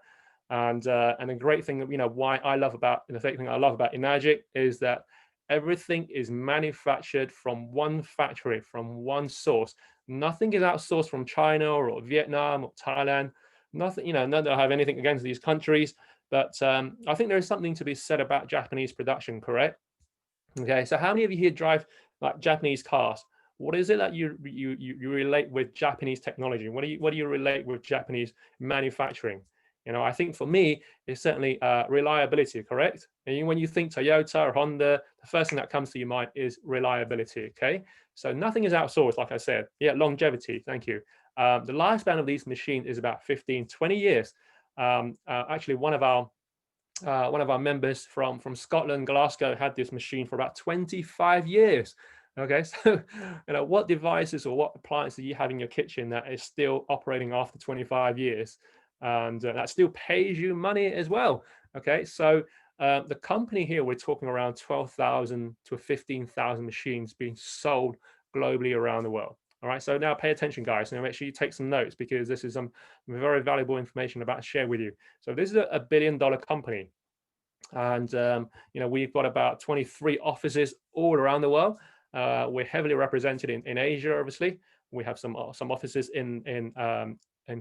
And the great thing, why I love about, the thing I love about Enagic is that everything is manufactured from one factory, from one source. Nothing is outsourced from China or Vietnam or Thailand. Nothing, not that I have anything against these countries, but I think there is something to be said about Japanese production, correct? Okay, so how many of you here drive like Japanese cars? What is it that you relate with Japanese technology? What do you relate with Japanese manufacturing? I think for me, it's certainly reliability, correct? And when you think Toyota or Honda, the first thing that comes to your mind is reliability, okay? So nothing is outsourced, like I said. Yeah, longevity, thank you. The lifespan of these machines is about 15, 20 years. Actually, one of our members from Scotland, Glasgow, had this machine for about 25 years. Okay, so what devices or what appliances do you have in your kitchen that is still operating after 25 years? And that still pays you money as well. Okay, so the company here, we're talking around 12,000 to 15,000 machines being sold globally around the world. All right, so now pay attention, guys. Make sure you take some notes, because this is some very valuable information about to share with you. So this is a $1 billion company, and we've got about 23 offices all around the world. We're heavily represented in Asia, obviously. We have some offices in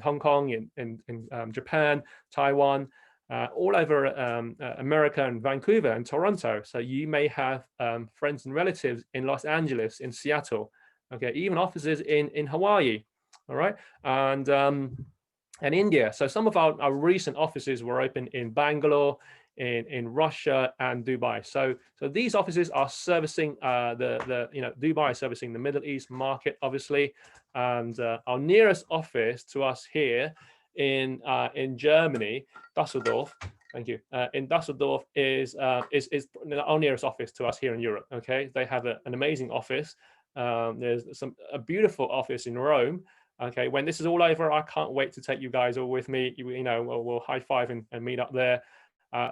Hong Kong, in Japan, Taiwan, all over America, and Vancouver and Toronto. So you may have friends and relatives in Los Angeles, in Seattle, okay, even offices in Hawaii, all right, and India. So some of our recent offices were open in Bangalore, in Russia, and Dubai. So these offices are servicing Dubai is servicing the Middle East market, obviously, and our nearest office to us here in Germany, Dusseldorf. Thank you. In Dusseldorf is our nearest office to us here in Europe. Okay, they have an amazing office. There's a beautiful office in Rome. Okay, when this is all over, I can't wait to take you guys all with me. We'll high five and meet up there.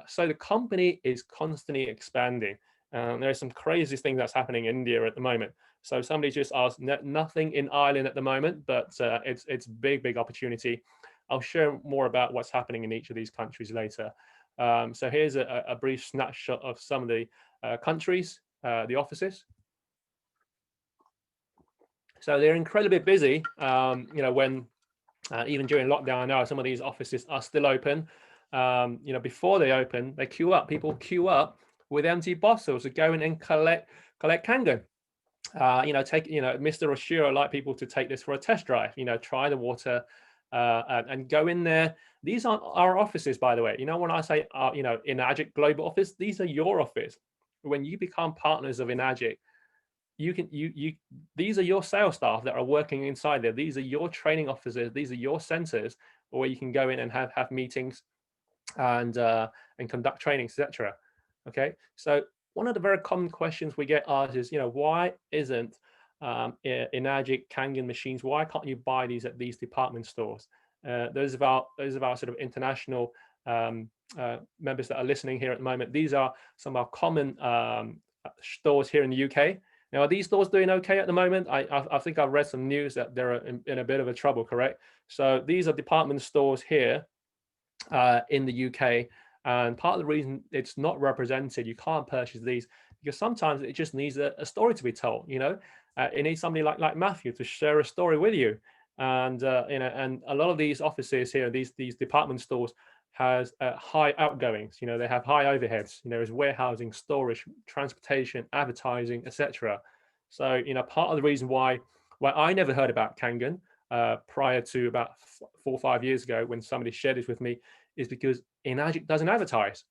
So the company is constantly expanding. There's some crazy things that's happening in India at the moment. So somebody just asked, nothing in Ireland at the moment, but it's big opportunity. I'll share more about what's happening in each of these countries later. So here's a brief snapshot of some of the countries, the offices. So they're incredibly busy. When even during lockdown now, some of these offices are still open. Before they open, they queue up. People queue up with empty bottles to go in and collect Kangen. Mr. Oshiro like people to take this for a test drive. Try the water and go in there. These aren't our offices, by the way. When I say Enagic Global Office, these are your office. When you become partners of Enagic, these are your sales staff that are working inside there. These are your training officers. These are your centers where you can go in and have meetings and conduct training, etc. Okay, so one of the very common questions we get asked is, why isn't Enagic Kangen machines? Why can't you buy these at these department stores? Those of our sort of international members that are listening here at the moment, these are some of our common stores here in the UK. Now, are these stores doing okay at the moment? I think I've read some news that they're in a bit of a trouble, correct? So these are department stores here in the UK. And part of the reason it's not represented, you can't purchase these, because sometimes it just needs a story to be told. It needs somebody like Matthew to share a story with you. And and a lot of these offices here, these department stores, has high outgoings. They have high overheads. There's warehousing, storage, transportation, advertising, etc. So part of the reason why I never heard about Kangen prior to about 4 or 5 years ago, when somebody shared this with me, is because Enagic doesn't advertise.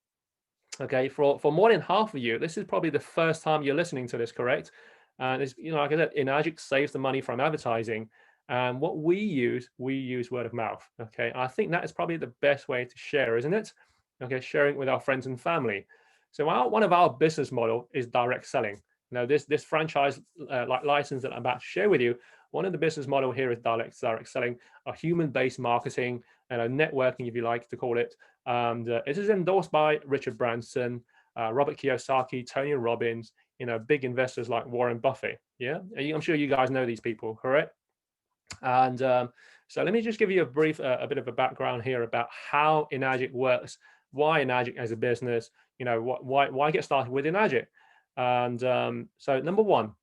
Okay, for more than half of you, this is probably the first time you're listening to this, correct? And it's, like I said, Enagic saves the money from advertising. And what we use word of mouth. Okay, I think that is probably the best way to share, isn't it? Okay, sharing with our friends and family. So one of our business model is direct selling. Now, this franchise license that I'm about to share with you, one of the business model here is direct selling, a human-based marketing and a networking, if you like to call it. And it is endorsed by Richard Branson, Robert Kiyosaki, Tony Robbins, big investors like Warren Buffett. Yeah, I'm sure you guys know these people, correct? And so let me just give you a brief, a bit of a background here about how Enagic works, why Enagic as a business, why get started with Enagic. And so number one,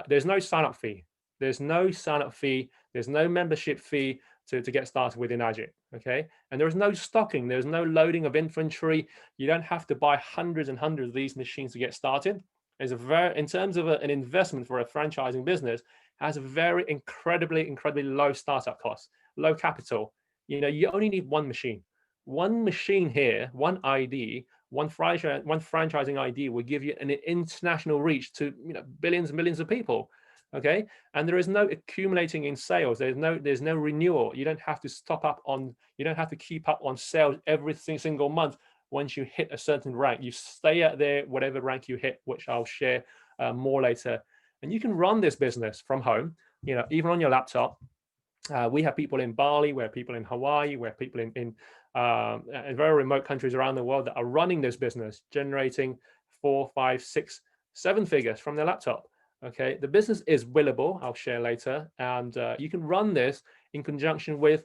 there's no sign-up fee. There's no sign-up fee. There's no membership fee to get started with Enagic. Okay, and there is no stocking. There's no loading of inventory. You don't have to buy hundreds and hundreds of these machines to get started. There's in terms of an investment for a franchising business, has a very incredibly low startup cost, low capital. You only need one machine. One machine here, one ID, one franchising ID will give you an international reach to billions and millions of people. Okay, and there is no accumulating in sales. There's no renewal. You don't have to you don't have to keep up on sales every single month. Once you hit a certain rank, you stay at there, whatever rank you hit, which I'll share more later. And you can run this business from home, even on your laptop. We have people in Bali, we have people in Hawaii, we have people in very remote countries around the world that are running this business, generating 4, 5, 6, 7 figures from their laptop. Okay, the business is billable. I'll share later, and you can run this in conjunction with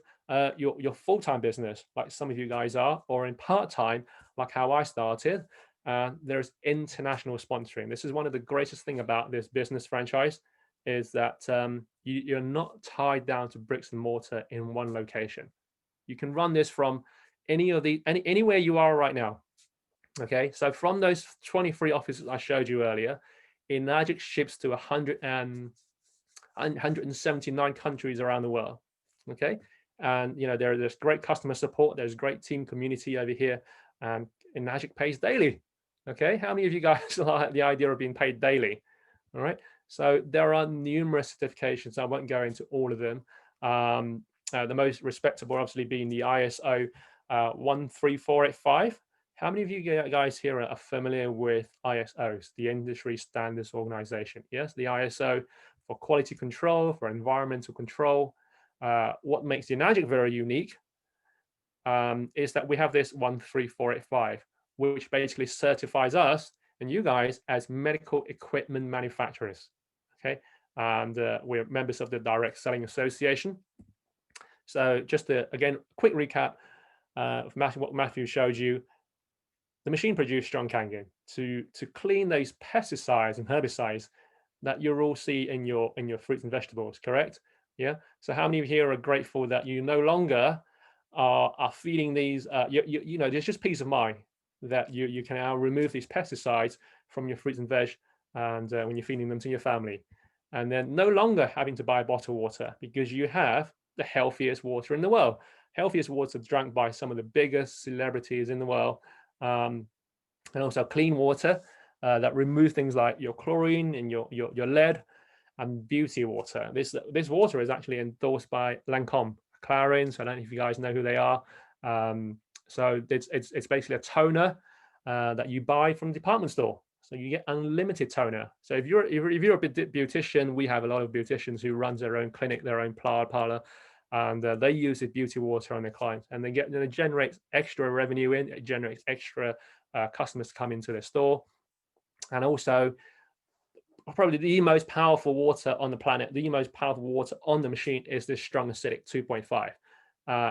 your full-time business, like some of you guys are, or in part-time, like how I started. There's international sponsoring. This is one of the greatest thing about this business franchise, is that you're not tied down to bricks and mortar in one location. You can run this from anywhere you are right now. Okay, so from those 23 offices I showed you earlier, Enagic ships to 179 countries around the world. Okay, and there's great customer support. There's great team community over here, and Enagic pays daily. Okay, how many of you guys like the idea of being paid daily? All right, so there are numerous certifications. I won't go into all of them. The most respectable, obviously, being the ISO 13485. How many of you guys here are familiar with ISOs, the Industry Standards Organization? Yes, the ISO for quality control, for environmental control. What makes the Enagic very unique is that we have this 13485, which basically certifies us and you guys as medical equipment manufacturers. Okay, and we're members of the Direct Selling Association. So just again, quick recap of what Matthew showed you. The machine produced strong Kangen to clean those pesticides and herbicides that you all see in your fruits and vegetables, correct? Yeah. So how many of you here are grateful that you no longer are feeding these? There's just peace of mind that you can now remove these pesticides from your fruits and veg, and when you're feeding them to your family, and then no longer having to buy bottled water, because you have the healthiest water in the world. Healthiest water drank by some of the biggest celebrities in the world. And also clean water that remove things like your chlorine and your lead, and beauty water. This water is actually endorsed by Lancome, Clarins. I don't know if you guys know who they are. So it's basically a toner that you buy from the department store. So you get unlimited toner. So if you're a beautician, we have a lot of beauticians who runs their own clinic, their own parlor. and they use the beauty water on their clients, and it generates extra revenue it generates extra customers to come into their store. And also, probably the most powerful water on the planet, the most powerful water on the machine is this strong acidic 2.5.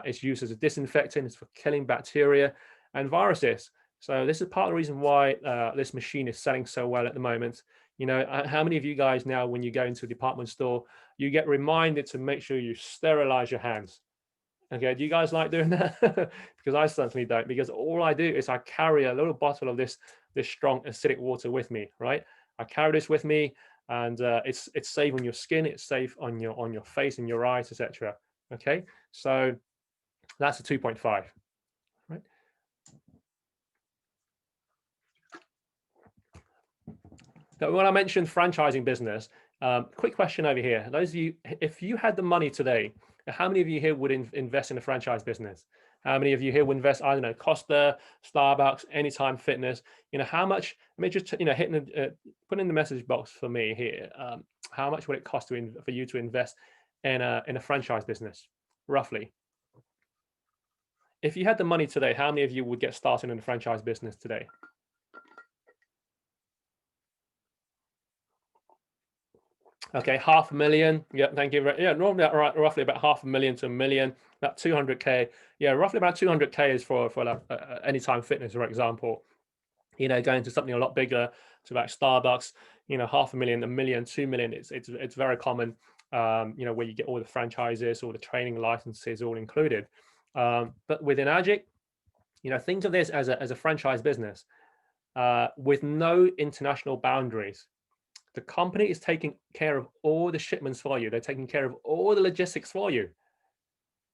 It's used as a disinfectant. It's for killing bacteria and viruses. So this is part of the reason why this machine is selling so well at the moment. You know, how many of you guys now, when you go into a department store, you get reminded to make sure you sterilize your hands? Okay, do you guys like doing that? Because I certainly don't, because all I do is I carry a little bottle of this strong acidic water with me, right? I carry this with me, and it's safe on your skin, it's safe on your face and your eyes, etc. Okay, so that's a 2.5, right? So when I mentioned franchising business, quick question over here. Those of you, if you had the money today, how many of you here would invest in a franchise business? How many of you here would invest, I don't know, Costa, Starbucks, Anytime Fitness? You know, how much, let me just, you know, put in the message box for me here. How much would it cost for you to invest in a franchise business, roughly? If you had the money today, how many of you would get started in a franchise business today? Okay, 500,000. Yeah, thank you. Yeah, normally roughly about 500,000 to 1 million, about 200K. Yeah, roughly about 200K is for like, Anytime Fitness, for example. You know, going to something a lot bigger, to like Starbucks. You know, 500,000, 1 million, 2 million. It's very common. You know, where you get all the franchises, all the training licenses, all included. But with Enagic, you know, think of this as a franchise business with no international boundaries. The company is taking care of all the shipments for you. They're taking care of all the logistics for you.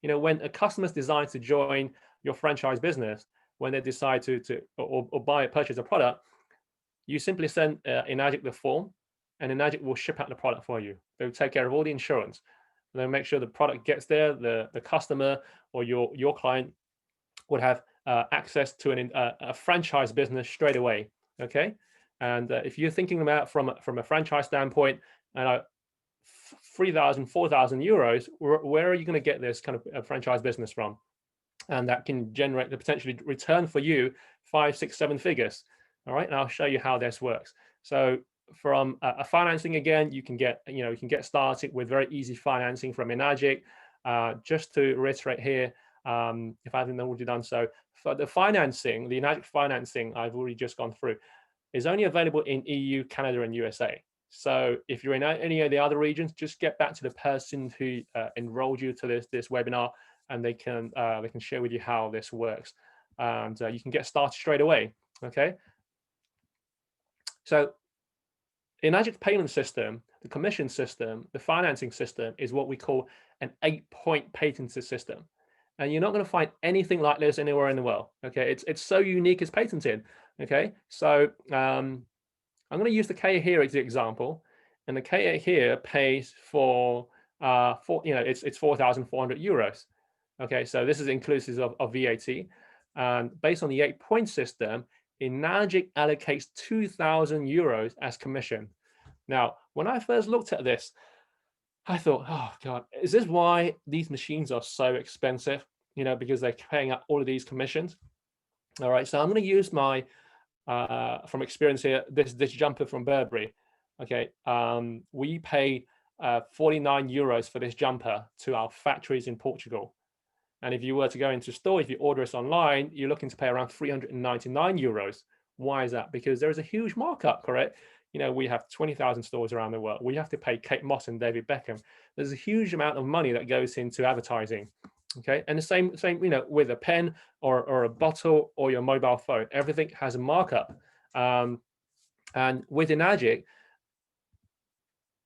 You know, when a customer's decides to join your franchise business, when they decide to purchase a product, you simply send Enagic the form, and Enagic will ship out the product for you. They'll take care of all the insurance. They'll make sure the product gets there. The customer or your client would have access to a franchise business straight away. Okay. And if you're thinking about from a franchise standpoint, and 3,000, 4,000 euros, where are you going to get this kind of a franchise business from? And that can generate the potentially return for you 5, 6, 7 figures. All right, and I'll show you how this works. So from a financing, again, you can get started with very easy financing from Enagic. Just to reiterate here, if I haven't already done so, for the financing, the Enagic financing I've already just gone through, is only available in EU, Canada, and USA. So if you're in any of the other regions, just get back to the person who enrolled you to this webinar, and they can share with you how this works, and you can get started straight away. Okay. So Enagic payment system, the commission system, the financing system is what we call an 8-point patented system. And you're not going to find anything like this anywhere in the world. Okay, it's so unique, it's patented. Okay, so I'm going to use the K here as the example, and the K here pays for it's 4,400 euros. Okay, so this is inclusive of VAT, and based on the 8-point system, Enagic allocates 2,000 euros as commission. Now, when I first looked at this, I thought, oh God, is this why these machines are so expensive? You know, because they're paying up all of these commissions. All right, so I'm going to use my, from experience here, this jumper from Burberry. Okay, we pay 49 euros for this jumper to our factories in Portugal. And if you were to go into store, if you order us online, you're looking to pay around 399 euros. Why is that? Because there is a huge markup, correct? You know, we have 20,000 stores around the world. We have to pay Kate Moss and David Beckham. There's a huge amount of money that goes into advertising. Okay, and the same, you know, with a pen or a bottle or your mobile phone, everything has a markup. And with Enagic,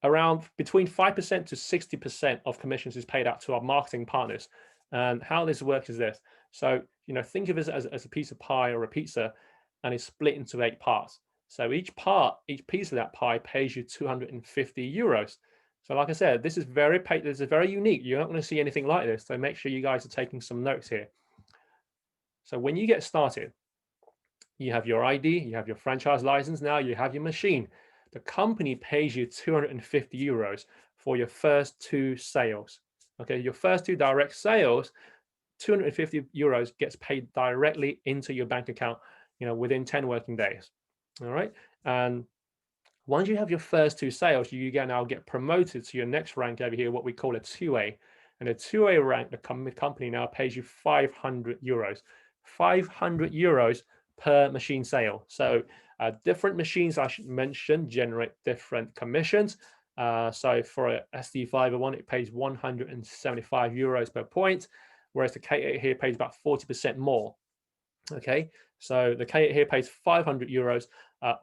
around between 5% to 60% of commissions is paid out to our marketing partners. And how this works is this. So, you know, think of it as a piece of pie or a pizza, and it's split into 8 parts. So each piece of that pie pays you 250 euros. So like I said, this is very unique. You're not going to see anything like this. So make sure you guys are taking some notes here. So when you get started, you have your ID, you have your franchise license, now you have your machine. The company pays you 250 euros for your first 2 sales. Okay, your first 2 direct sales, 250 euros gets paid directly into your bank account, within 10 working days. All right. And once you have your first 2 sales, you now get promoted to your next rank over here, what we call a 2A. And a 2A rank, the company now pays you 500 euros. 500 euros per machine sale. So different machines, I should mention, generate different commissions. So for a SD501, it pays 175 euros per point, whereas the K8 here pays about 40% more. Okay, so the K8 here pays 500 euros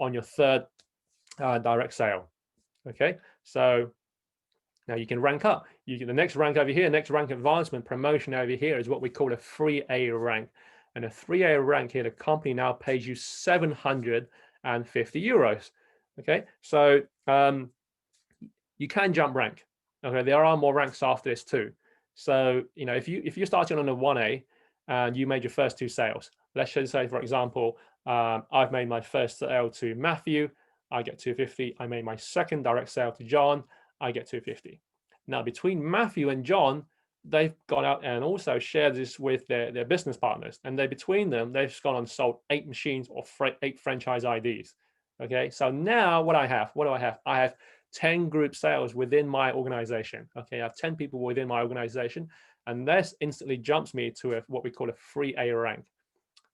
on your third direct sale. Okay, so now you can rank up. You get the next rank over here, next rank advancement promotion over here is what we call a 3A rank. And a 3A rank here, the company now pays you 750 euros. Okay, so you can jump rank. Okay, there are more ranks after this too. So if you're starting on a 1A and you made your first 2 sales, let's just say, for example, I've made my first sale to Matthew, I get 250. I made my second direct sale to John, I get 250. Now, between Matthew and John, they've gone out and also shared this with their business partners. And between them, they've gone and sold 8 machines or 8 franchise IDs. Okay, so now what do I have? I have 10 group sales within my organization. Okay, I have 10 people within my organization. And this instantly jumps me to what we call a 3A rank.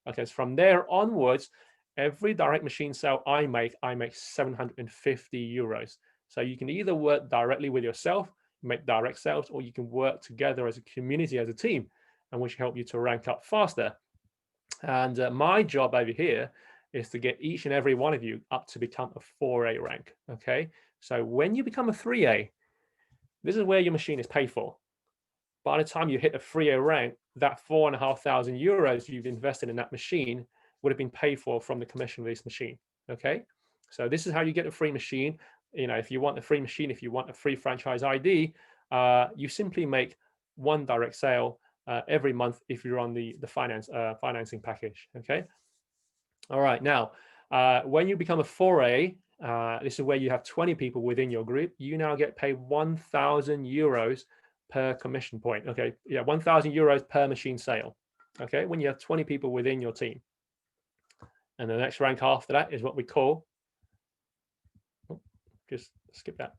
Okay, so from there onwards, every direct machine sale I make 750 euros. So you can either work directly with yourself, make direct sales, or you can work together as a community, as a team, and which help you to rank up faster. And my job over here is to get each and every one of you up to become a 4A rank. Okay, so when you become a 3A, this is where your machine is paid for. By the time you hit a 3A rank, that 4,500 euros you've invested in that machine would have been paid for from the commission of this machine. Okay, so this is how you get a free machine. If you want a free machine, if you want a free franchise ID, you simply make 1 direct sale every month if you're on the financing package. Okay. All right. Now, when you become a 4A, this is where you have 20 people within your group. You now get paid 1,000 euros per commission point. Okay, yeah, 1,000 euros per machine sale. Okay, when you have 20 people within your team. And the next rank after that is what we call, just skip that,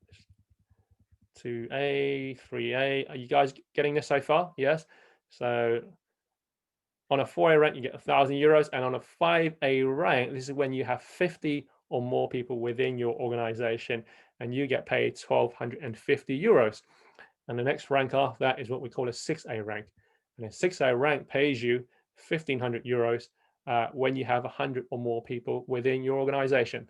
2A, 3A. Are you guys getting this so far? Yes. So on a 4A rank, you get 1,000 euros. And on a 5A rank, this is when you have 50 or more people within your organization, and you get paid 1,250 euros. And the next rank after that is what we call a 6A rank. And a 6A rank pays you 1,500 euros when you have 100 or more people within your organization.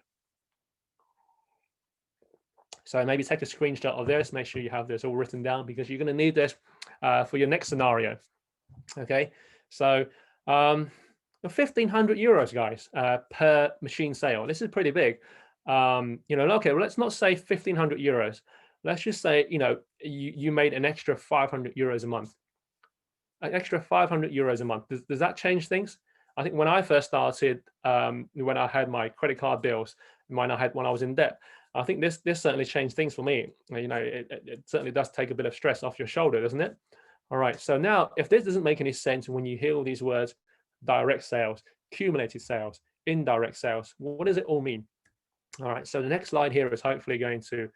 So maybe take a screenshot of this, make sure you have this all written down, because you're going to need this for your next scenario. Okay, so 1,500 euros, guys, per machine sale. This is pretty big. Okay, well, let's not say 1,500 euros. Let's just say, you made an extra 500 euros a month. An extra 500 euros a month. Does that change things? I think when I first started, when I had my credit card bills, when I was in debt, I think this certainly changed things for me. It certainly does take a bit of stress off your shoulder, doesn't it? All right. So now, if this doesn't make any sense when you hear all these words, direct sales, cumulative sales, indirect sales, what does it all mean? All right. So the next slide here is hopefully going to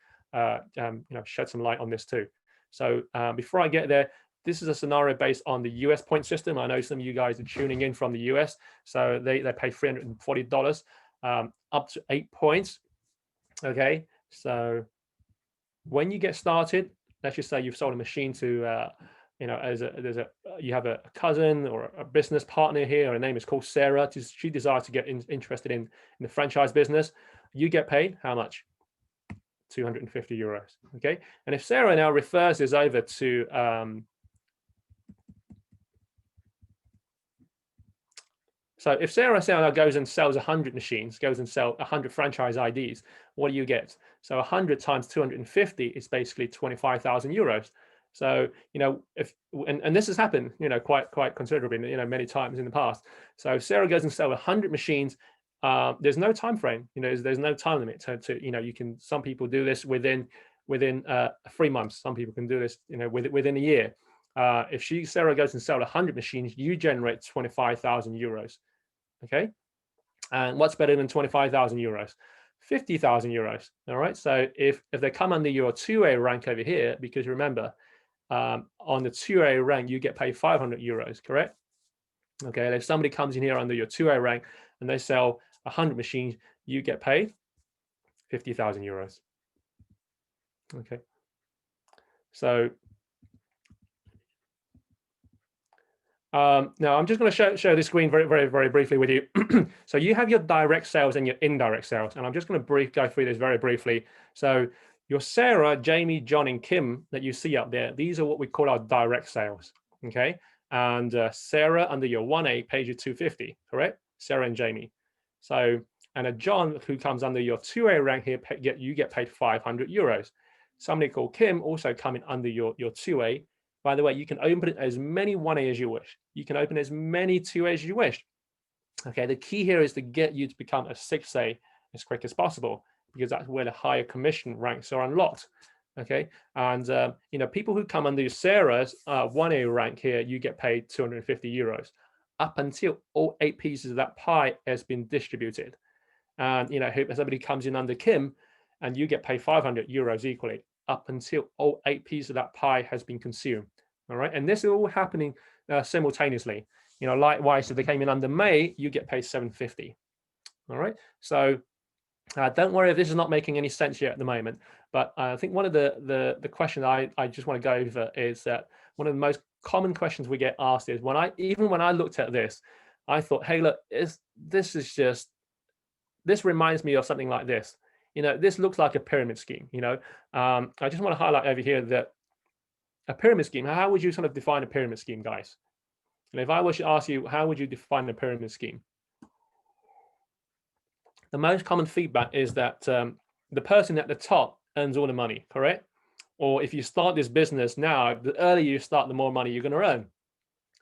shed some light on this too. So before I get there, this is a scenario based on the US point system. I know some of you guys are tuning in from the US, so they pay $340 up to 8 points. Okay, so when you get started, let's just say you've sold a machine to you have a cousin or a business partner here. Her name is called Sarah. She desires to get interested in the franchise business. You get paid how much? 250 euros. Okay, and if Sarah now refers this over to so if Sarah now goes and sells 100 machines, goes and sells 100 franchise IDs, what do you get? So 100 times 250 is basically 25,000 euros. So if this has happened quite considerably many times in the past. So if Sarah goes and sells 100 machines, there's no time frame. There's no time limit to you can. Some people do this within within 3 months. Some people can do this, within a year. If Sarah goes and sells 100 machines, you generate 25,000 euros. Okay, and what's better than 25,000 euros? 50,000 euros. All right. So if they come under your 2A rank over here, because remember, on the 2A rank, you get paid 500 euros, correct? Okay. And if somebody comes in here under your 2A rank and they sell 100 machines, you get paid 50,000 euros. Okay. So now I'm just going to show this screen very briefly with you. So you have your direct sales and your indirect sales, and I'm just going to go through this very briefly. So your Sarah, Jamie, John, and Kim that you see up there, these are what we call our direct sales. Okay, and Sarah under your 1A pays you 250, correct? Sarah and Jamie. So and a John who comes under your 2A rank here, you get paid 500 euros. Somebody called Kim also coming under your 2A. By the way, you can open as many 1A as you wish. You can open as many 2A as you wish. Okay, the key here is to get you to become a 6A as quick as possible, because that's where the higher commission ranks are unlocked. Okay, and people who come under Sarah's 1A rank here, you get paid 250 euros up until all 8 pieces of that pie has been distributed. And if somebody comes in under Kim, and you get paid 500 euros equally up until all 8 pieces of that pie has been consumed. All right, and this is all happening simultaneously. Likewise, if they came in under May, you get paid 750. All right, so don't worry if this is not making any sense yet at the moment. But I think one of the questions I just want to go over is that one of the most common questions we get asked is when I looked at this, I thought, hey, look, this reminds me of something like this. This looks like a pyramid scheme. I just want to highlight over here that a pyramid scheme, how would you sort of define a pyramid scheme, guys? And if I was to ask you, how would you define a pyramid scheme? The most common feedback is that the person at the top earns all the money, correct? Or if you start this business now, the earlier you start, the more money you're going to earn.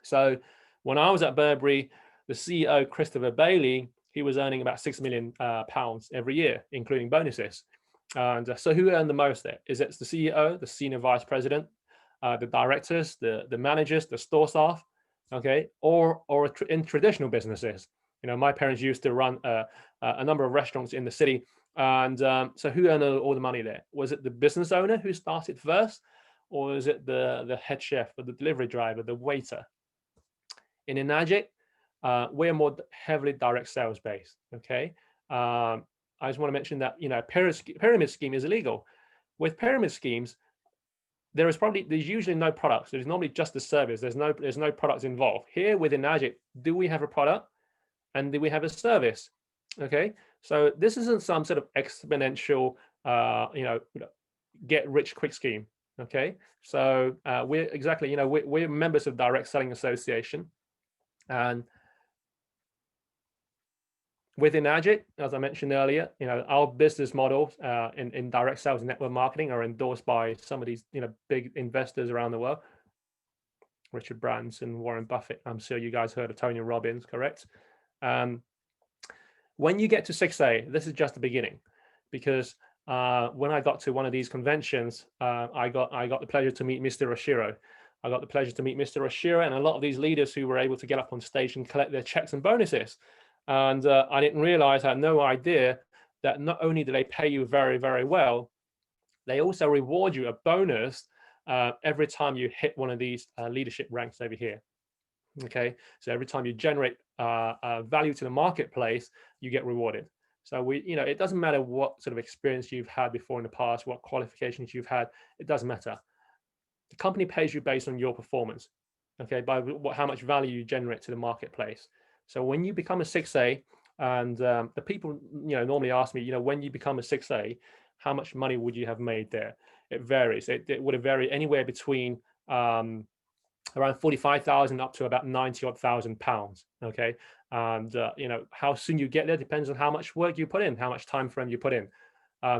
So when I was at Burberry, the CEO, Christopher Bailey, he was earning about £6 million every year, including bonuses. And so who earned the most there? Is it the CEO, the senior vice president, the directors, the managers, the store staff, okay? Or in traditional businesses? My parents used to run a number of restaurants in the city. And so who earned all the money there? Was it the business owner who started first? Or is it the head chef or the delivery driver, the waiter? In Enagic, we're more heavily direct sales based. Okay, I just want to mention that pyramid scheme is illegal. With pyramid schemes, there's usually no products. There's normally just the service. There's no products involved. Here with Enagic, do we have a product and do we have a service? Okay, so this isn't some sort of exponential, get rich quick scheme. Okay, so we're members of Direct Selling Association. And with Enagic, as I mentioned earlier, our business models in direct sales and network marketing are endorsed by some of these big investors around the world. Richard Branson, Warren Buffett. I'm sure you guys heard of Tony Robbins, correct? When you get to 6A, this is just the beginning, because when I got to one of these conventions, I got the pleasure to meet Mr. Oshiro. I got the pleasure to meet Mr. Oshiro and a lot of these leaders who were able to get up on stage and collect their checks and bonuses. And I didn't realize, I had no idea that not only do they pay you very, very well, they also reward you a bonus every time you hit one of these leadership ranks over here. Okay, so every time you generate value to the marketplace, you get rewarded. So it doesn't matter what sort of experience you've had before in the past, what qualifications you've had, it doesn't matter. The company pays you based on your performance, okay, by how much value you generate to the marketplace. So when you become a 6A, and the people normally ask me, when you become a 6A, how much money would you have made there? It varies. It would vary anywhere between around 45,000 up to about 90,000 pounds. Okay, and how soon you get there depends on how much work you put in, how much time frame you put in.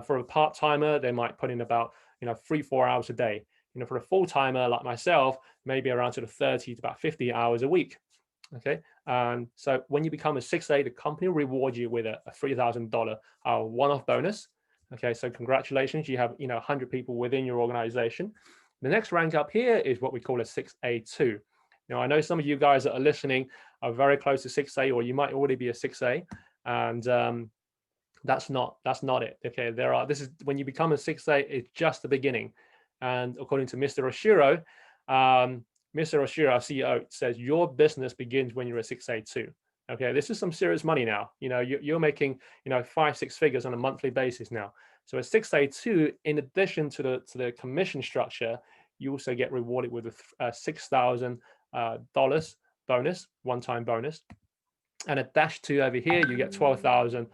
For a part-timer, they might put in about 3-4 hours a day. For a full-timer like myself, maybe around sort of 30 to about 50 hours a week. Okay, and so when you become a 6A, the company will reward you with a $3,000 one-off bonus. Okay, so congratulations, you have 100 people within your organization. The next rank up here is what we call a 6A2. Now, I know some of you guys that are listening are very close to 6A, or you might already be a 6A, and that's not it. Okay, this is when you become a 6A, it's just the beginning. And according to Mr. Oshiro, Mr. Oshiro, our CEO, says your business begins when you're a 6A2. Okay, this is some serious money now. You're making 5-6 figures on a monthly basis now. So a 6A2, in addition to the commission structure, you also get rewarded with a $6,000 bonus, one-time bonus, and a -2 over here. You get $12,000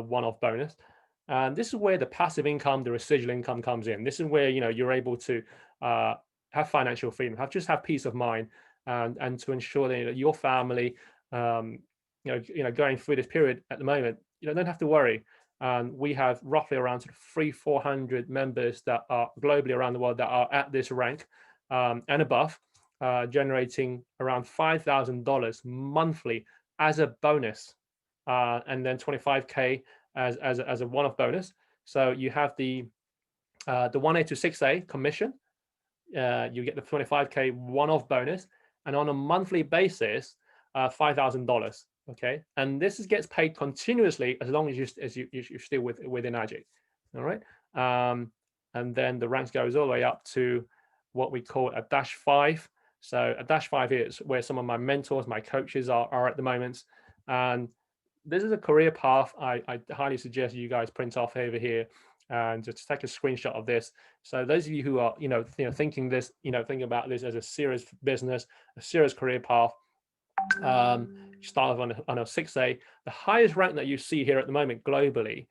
one-off bonus. And this is where the passive income, the residual income comes in. This is where you're able to have financial freedom, have peace of mind, and to ensure that your family, going through this period at the moment, don't have to worry. And we have roughly around sort of 300-400 members that are globally around the world that are at this rank and above, generating around $5,000 monthly as a bonus, and then 25K as a one-off bonus. So you have the 1A to 6A commission. You get the 25K one-off bonus, and on a monthly basis, $5,000. Okay, and this gets paid continuously as long as you're still with Enagic. All right, and then the ranks goes all the way up to what we call a -5. So a -5 is where some of my mentors, my coaches are at the moment, and this is a career path I highly suggest you guys print off over here and just take a screenshot of this. So those of you who are thinking about this as a serious business, a serious career path, start off on a 6A. The highest rank that you see here at the moment globally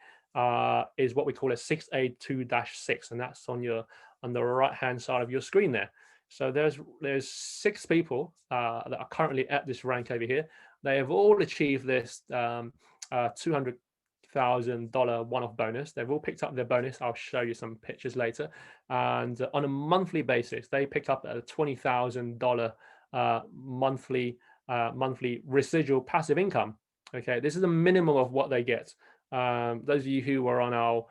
is what we call a 6A2-6, and that's on the right hand side of your screen there. So there's 6 people that are currently at this rank over here. They have all achieved this $200,000 one-off bonus. They've all picked up their bonus. I'll show you some pictures later. And on a monthly basis, they picked up a $20,000 monthly residual passive income. Okay, this is a minimum of what they get. Those of you who were on our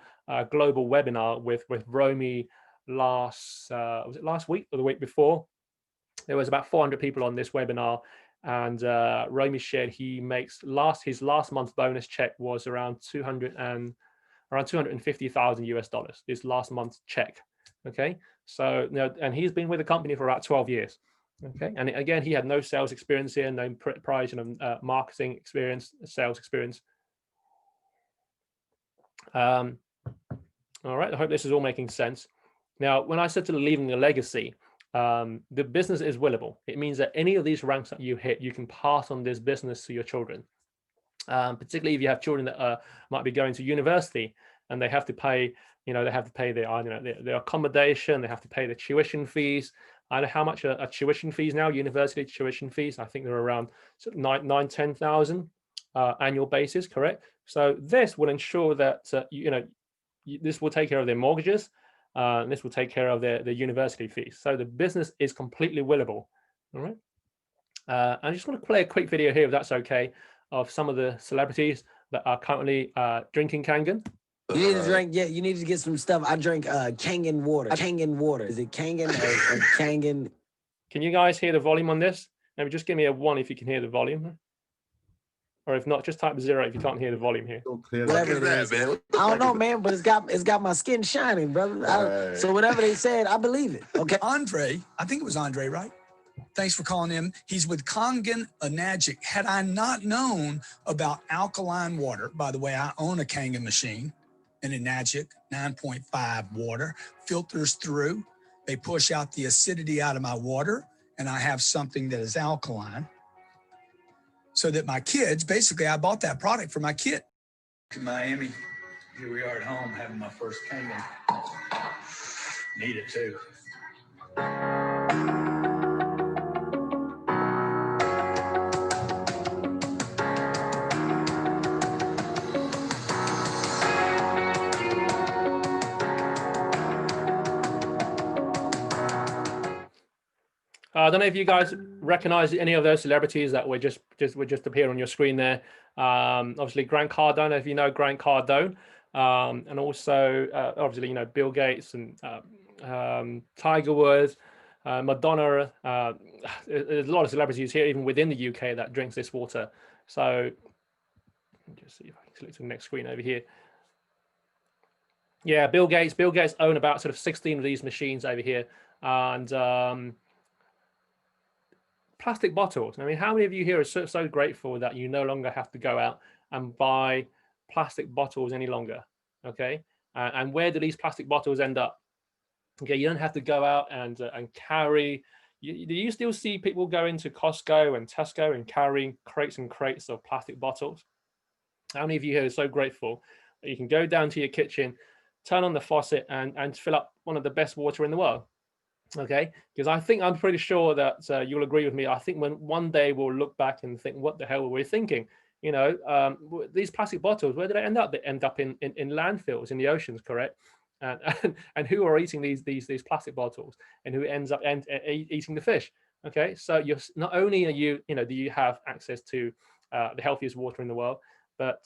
global webinar with Romy was it last week or the week before? There was about 400 people on this webinar, and Romy shared he makes his last month's bonus check was around $250,000 US. His last month's check. Okay, so and he's been with the company for about 12 years. Okay, and again, he had no sales experience here, no prior marketing experience, sales experience. All right, I hope this is all making sense. Now, when I said to leaving a legacy, the business is willable. It means that any of these ranks that you hit, you can pass on this business to your children. Particularly if you have children that might be going to university and they have to pay, their accommodation, they have to pay the tuition fees. I know how much are tuition fees now, university tuition fees. I think they're around 9,000-10,000 annual basis, correct? So this will ensure that this will take care of their mortgages. And this will take care of their university fees. So the business is completely willable. All right. I just want to play a quick video here, if that's okay, of some of the celebrities that are currently drinking Kangen. You need to drink, yeah, you need to get some stuff. I drink Kangen water. Kangen water. Is it Kangen or Kangen? Can you guys hear the volume on this? Maybe just give me a 1 if you can hear the volume. Or if not, just type 0 if you can't hear the volume here. Whatever it is. I don't know, man, but it's got my skin shining, brother. So whatever they said, I believe it. Okay. Andre, I think it was Andre, right? Thanks for calling him. He's with Kangen Enagic. Had I not known about alkaline water, by the way, I own a Kangen machine, an Enagic 9.5 water, filters through. They push out the acidity out of my water, and I have something that is alkaline. So that my kids, basically, I bought that product for my kid. In Miami, here we are at home having my first Kangen. Need it too. I don't know if you guys recognize any of those celebrities that were just appear on your screen there. Obviously, Grant Cardone, if you know Grant Cardone, and also obviously, you know, Bill Gates and Tiger Woods, Madonna. There's a lot of celebrities here, even within the UK, that drinks this water. So just see if I can click to the next screen over here. Yeah, Bill Gates own about sort of 16 of these machines over here, and plastic bottles. I mean, how many of you here are so grateful that you no longer have to go out and buy plastic bottles any longer? Okay, and where do these plastic bottles end up? Okay, you don't have to go out and carry. Do you still see people go into Costco and Tesco and carrying crates and crates of plastic bottles? How many of you here are so grateful that you can go down to your kitchen, turn on the faucet, and fill up one of the best water in the world? Okay, because I'm pretty sure that you'll agree with me. I think when one day we'll look back and think, what the hell were we thinking? You know, these plastic bottles, where did they end up? They end up in landfills, in the oceans, correct? And who are eating these plastic bottles, and who ends up eating the fish? Okay, so you're not only are you know, do you have access to the healthiest water in the world, but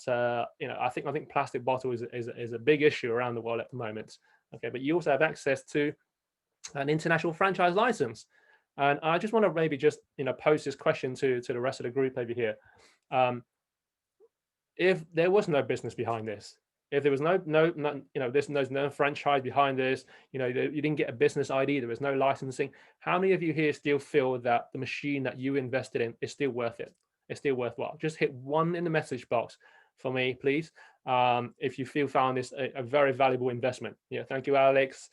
you know, I think plastic bottle is a big issue around the world at the moment. Okay, but you also have access to an international franchise license. And I just want to maybe just, you know, pose this question to the rest of the group over here. If there was no business behind this, if there was no you know, there's no franchise behind this, you know, you didn't get a business ID, there was no licensing, how many of you here still feel that the machine that you invested in is still worth it? It's still worthwhile? Just hit 1 in the message box for me, please, if you found this a very valuable investment. Yeah, thank you, Alex.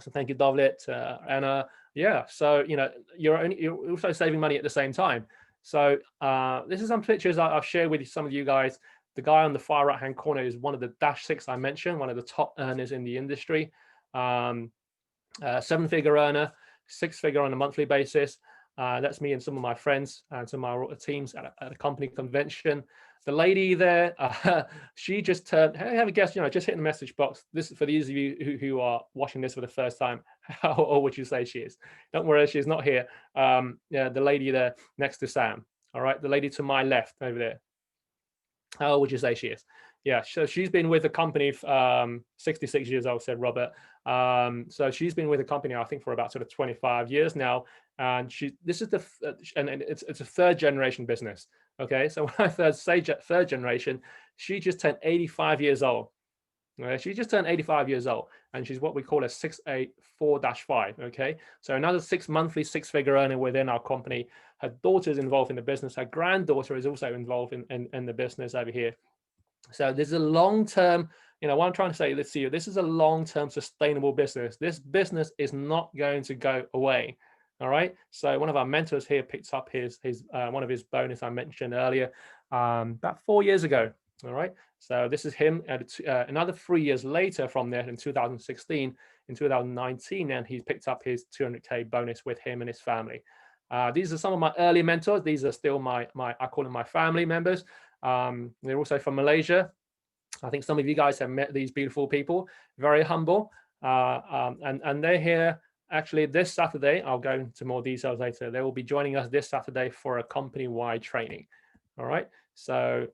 So thank you, Dovlet, and yeah. So you know, you're also saving money at the same time. So this is some pictures I've shared with some of you guys. The guy on the far right hand corner is one of the -6 I mentioned, one of the top earners in the industry. 7-figure earner, 6-figure on a monthly basis. That's me and some of my friends and some of my teams at a company convention. The lady there, she just turned, hey, have a guess, you know, just hit the message box. This is for these of you who are watching this for the first time. How old would you say she is? Don't worry, she's not here. Yeah, the lady there next to Sam. All right, the lady to my left over there. How old would you say she is? Yeah, so she's been with the company, 66 years old, said Robert. So she's been with the company, I think, for about sort of 25 years now. And this is and it's a 3rd generation business. Okay, so when I say 3rd generation, she just turned 85 years old. Okay? She just turned 85 years old, and she's what we call a 684-5. Okay, so another 6 monthly 6-figure earner within our company. Her daughter's involved in the business. Her granddaughter is also involved in the business over here. So there's a long-term, you know, what I'm trying to say to you, this is a long-term sustainable business. This business is not going to go away. All right. So one of our mentors here picked up his one of his bonus I mentioned earlier about 4 years ago. All right. So this is him another 3 years later from there in 2016, in 2019, and he's picked up his 200K bonus with him and his family. These are some of my early mentors. These are still my I call them my family members. They're also from Malaysia. I think some of you guys have met these beautiful people, very humble, and they're here actually this Saturday. I'll go into more details later. They will be joining us this Saturday for a company-wide training. All right, so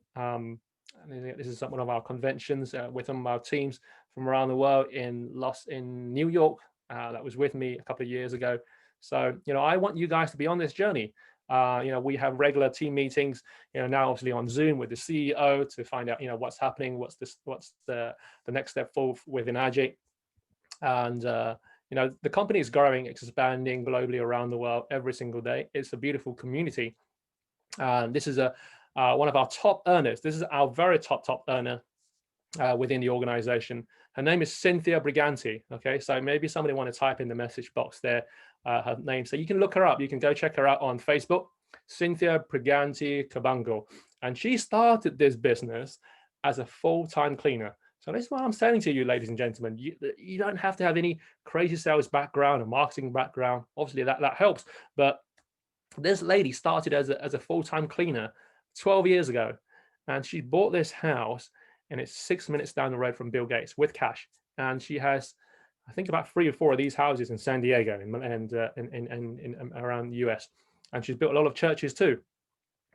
this is one of our conventions with some of our teams from around the world in New York. That was with me a couple of years ago. So, you know, I want you guys to be on this journey. You know, we have regular team meetings, you know, now obviously on Zoom with the CEO to find out, you know, what's happening, what's the next step forward with Enagic. And, you know, the company is growing, expanding globally around the world every single day. It's a beautiful community. And this is one of our top earners. This is our very top earner within the organization. Her name is Cynthia Briganti. Okay, so maybe somebody want to type in the message box there her name, so you can look her up. You can go check her out on Facebook, Cynthia Briganti Cabango, and she started this business as a full-time cleaner. So this is what I'm saying to you, ladies and gentlemen. You don't have to have any crazy sales background or marketing background. Obviously that helps, but this lady started as a full-time cleaner 12 years ago, and she bought this house, and it's 6 minutes down the road from Bill Gates with cash. And she has, I think, about 3 or 4 of these houses in San Diego and around the US. And she's built a lot of churches too.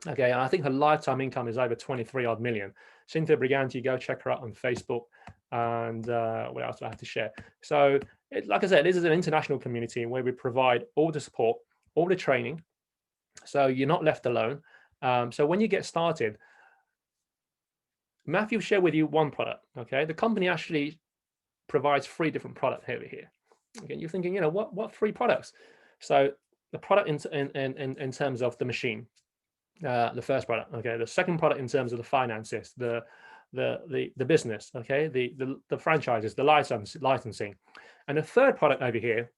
Okay, and I think her lifetime income is over 23 odd million. Cynthia Briganti, go check her out on Facebook. And what else do I have to share? So, like I said, this is an international community where we provide all the support, all the training. So you're not left alone. So when you get started, Matthew shared with you one product. Okay, the company actually provides 3 different products over here. Okay, you're thinking, you know, what 3 products? So the product in terms of the machine, the first product. Okay, the second product in terms of the finances, the business. Okay, the franchises, the licensing, and the third product over here,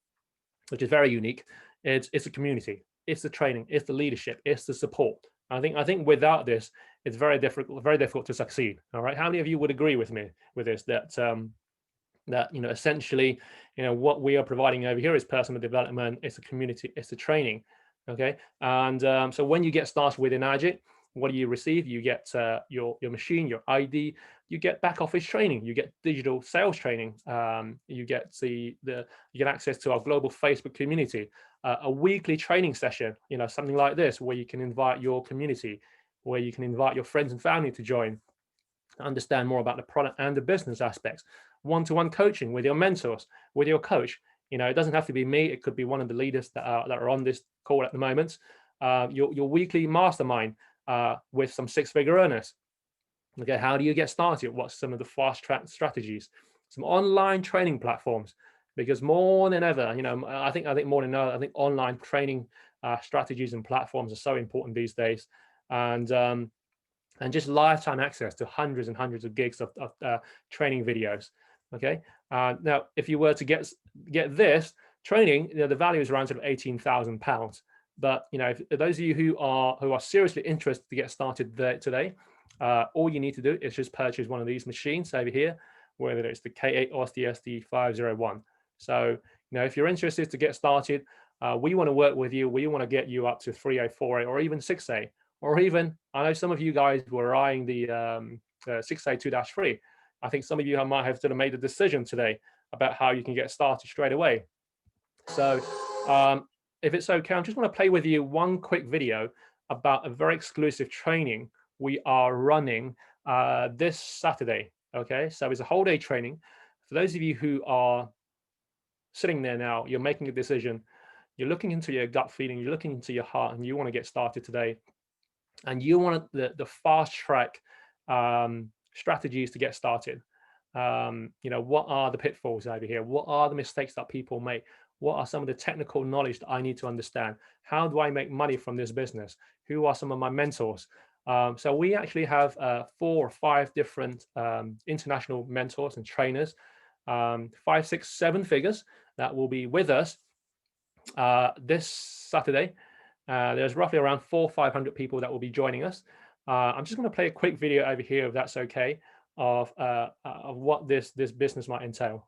which is very unique, it's a community, it's the training, it's the leadership, it's the support. I think without this, it's very difficult to succeed. All right, how many of you would agree with me with this? That you know, essentially, you know, what we are providing over here is personal development, it's a community, it's the training. Okay, and so when you get started with Enagic, what do you receive? You get your machine, your ID, you get back office training, you get digital sales training, you get you get access to our global Facebook community, a weekly training session, you know, something like this, where you can invite your community, where you can invite your friends and family to join, understand more about the product and the business aspects, one-to-one coaching with your mentors, with your coach. You know, it doesn't have to be me, it could be one of the leaders that are on this call at the moment. Your weekly mastermind with some 6-figure earners. Okay, how do you get started? What's some of the fast track strategies? Some online training platforms, because more than ever, you know, I think more than ever, I think online training strategies and platforms are so important these days. And just lifetime access to hundreds and hundreds of gigs of training videos. Okay, now if you were to get this training, you know, the value is around sort of £18,000. But you know, if those of you who are seriously interested to get started today, all you need to do is just purchase one of these machines over here, whether it's the K8 or the SD501. So you know, if you're interested to get started, we want to work with you. We want to get you up to 3A, 4A, or even 6A. Or even, I know some of you guys were eyeing the 6A 2-3. I think some of you might have sort of made a decision today about how you can get started straight away. So if it's okay, I just want to play with you one quick video about a very exclusive training we are running this Saturday. Okay, so it's a whole day training. For those of you who are sitting there now, you're making a decision, you're looking into your gut feeling, you're looking into your heart, and you want to get started today. And you want the fast track strategies to get started. You know, what are the pitfalls over here? What are the mistakes that people make? What are some of the technical knowledge that I need to understand? How do I make money from this business? Who are some of my mentors? So we actually have 4 or 5 different international mentors and trainers, 5, 6, 7 figures that will be with us this Saturday. There's roughly around 400 or 500 people that will be joining us. I'm just going to play a quick video over here, if that's okay, of what this business might entail.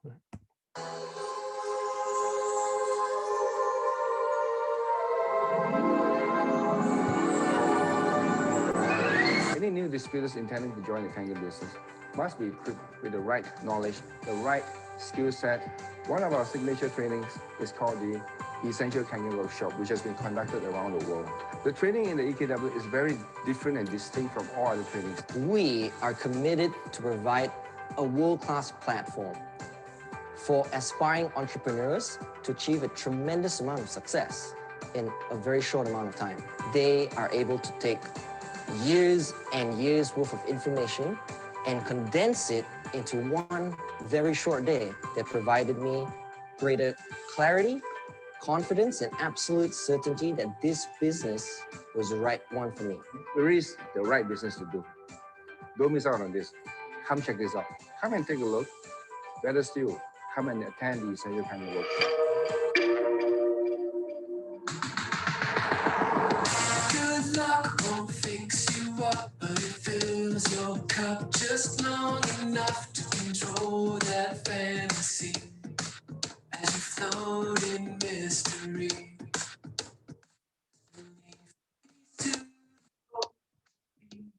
Any new distributors intending to join the Kangen business must be equipped with the right knowledge, the right skill set. One of our signature trainings is called the Essential Kangen Workshop, which has been conducted around the world. The training in the EKW is very different and distinct from all other trainings. We are committed to provide a world-class platform for aspiring entrepreneurs to achieve a tremendous amount of success in a very short amount of time. They are able to take years and years worth of information and condense it into one very short day that provided me greater clarity, confidence, and absolute certainty that this business was the right one for me. There is the right business to do. Don't miss out on this. Come check this out. Come and take a look. Better still, come and attend the Essential Kangen Workshop. Good luck won't fix you up, but it fills your cup just long enough to control that fantasy as you float in mystery.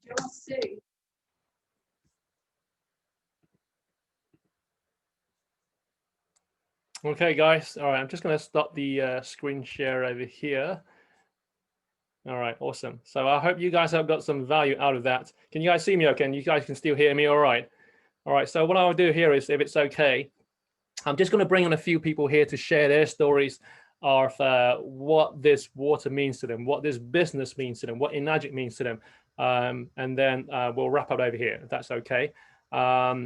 You're safe. Okay, guys. All right, I'm just going to stop the screen share over here. All right, awesome. So I hope you guys have got some value out of that. Can you guys see me okay? And you guys can still hear me all right? All right, so what I'll do here is, if it's okay, I'm just going to bring on a few people here to share their stories of what this water means to them, what this business means to them, what Enagic means to them. And then we'll wrap up over here, if that's okay. Let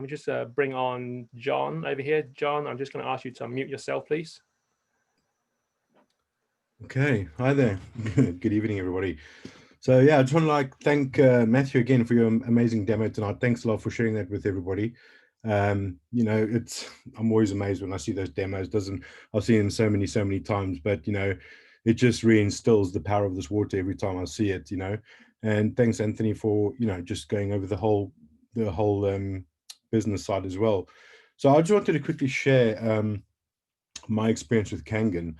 me just bring on John over here. John, I'm just going to ask you to unmute yourself, please. Okay, hi there. Good evening, everybody. So yeah, I just want to thank Matthew again for your amazing demo tonight. Thanks a lot for sharing that with everybody. You know, I'm always amazed when I see those demos. I've seen them so many times, but you know, it just reinstills the power of this water every time I see it. You know, and thanks Anthony for just going over the whole business side as well. So I just wanted to quickly share my experience with Kangen.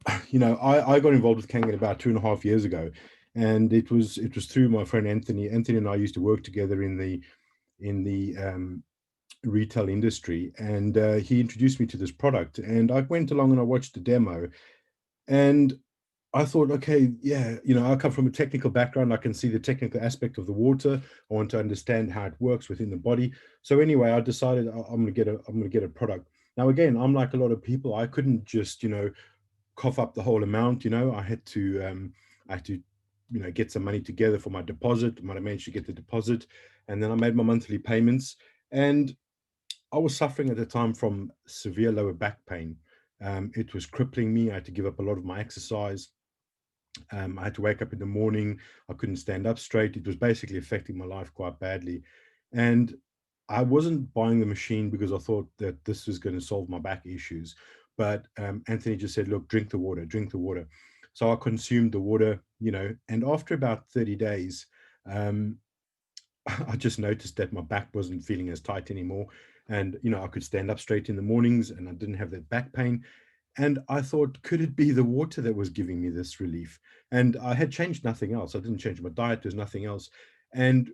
I got involved with Kangen about 2.5 years ago, and it was through my friend Anthony. Anthony and I used to work together in the retail industry, and he introduced me to this product. And I went along and I watched the demo, and I thought, okay, yeah, I come from a technical background. I can see the technical aspect of the water. I want to understand how it works within the body. So anyway, I decided I'm going to get a product. Now again, I'm like a lot of people. I couldn't just cough up the whole amount. I had to get some money together for my deposit. I managed to get the deposit, and then I made my monthly payments. And I was suffering at the time from severe lower back pain. It was crippling me. I had to give up a lot of my exercise. I had to wake up in the morning. I couldn't stand up straight. It was basically affecting my life quite badly. And I wasn't buying the machine because I thought that this was going to solve my back issues. But Anthony just said, look, drink the water, drink the water. So I consumed the water, and after about 30 days, I just noticed that my back wasn't feeling as tight anymore. And, I could stand up straight in the mornings and I didn't have that back pain. And I thought, could it be the water that was giving me this relief? And I had changed nothing else. I didn't change my diet. There's nothing else. And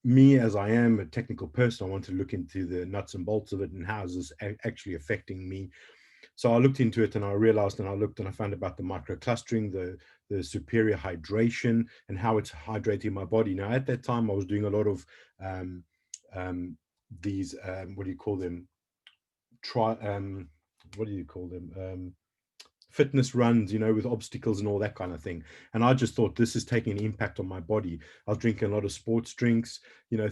me, as I am a technical person, I want to look into the nuts and bolts of it and how is this actually affecting me. So I looked into it and I realized, and I looked and I found about the microclustering, the superior hydration, and how it's hydrating my body. Now, at that time, I was doing a lot of these, what do you call them? What do you call them? Fitness runs, with obstacles and all that kind of thing. And I just thought, this is taking an impact on my body. I was drinking a lot of sports drinks,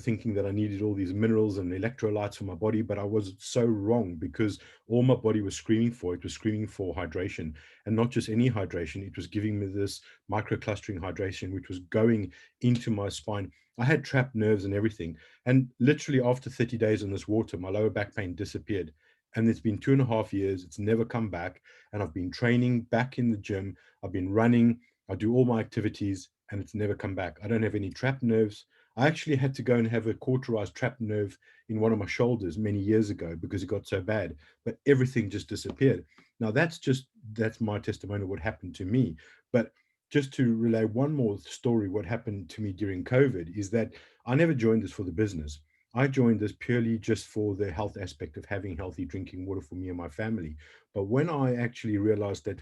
thinking that I needed all these minerals and electrolytes for my body, but I was so wrong, because all my body was screaming for, it was screaming for hydration, and not just any hydration. It was giving me this microclustering hydration, which was going into my spine. I had trapped nerves and everything. And literally after 30 days on this water, my lower back pain disappeared. And it's been 2.5 years. It's never come back. And I've been training back in the gym. I've been running. I do all my activities, and it's never come back. I don't have any trapped nerves. I actually had to go and have a cauterized trapped nerve in one of my shoulders many years ago because it got so bad, but everything just disappeared. Now that's my testimony of what happened to me. But just to relay one more story, what happened to me during COVID is that I never joined this for the business. I joined this purely just for the health aspect of having healthy drinking water for me and my family. But when I actually realized that,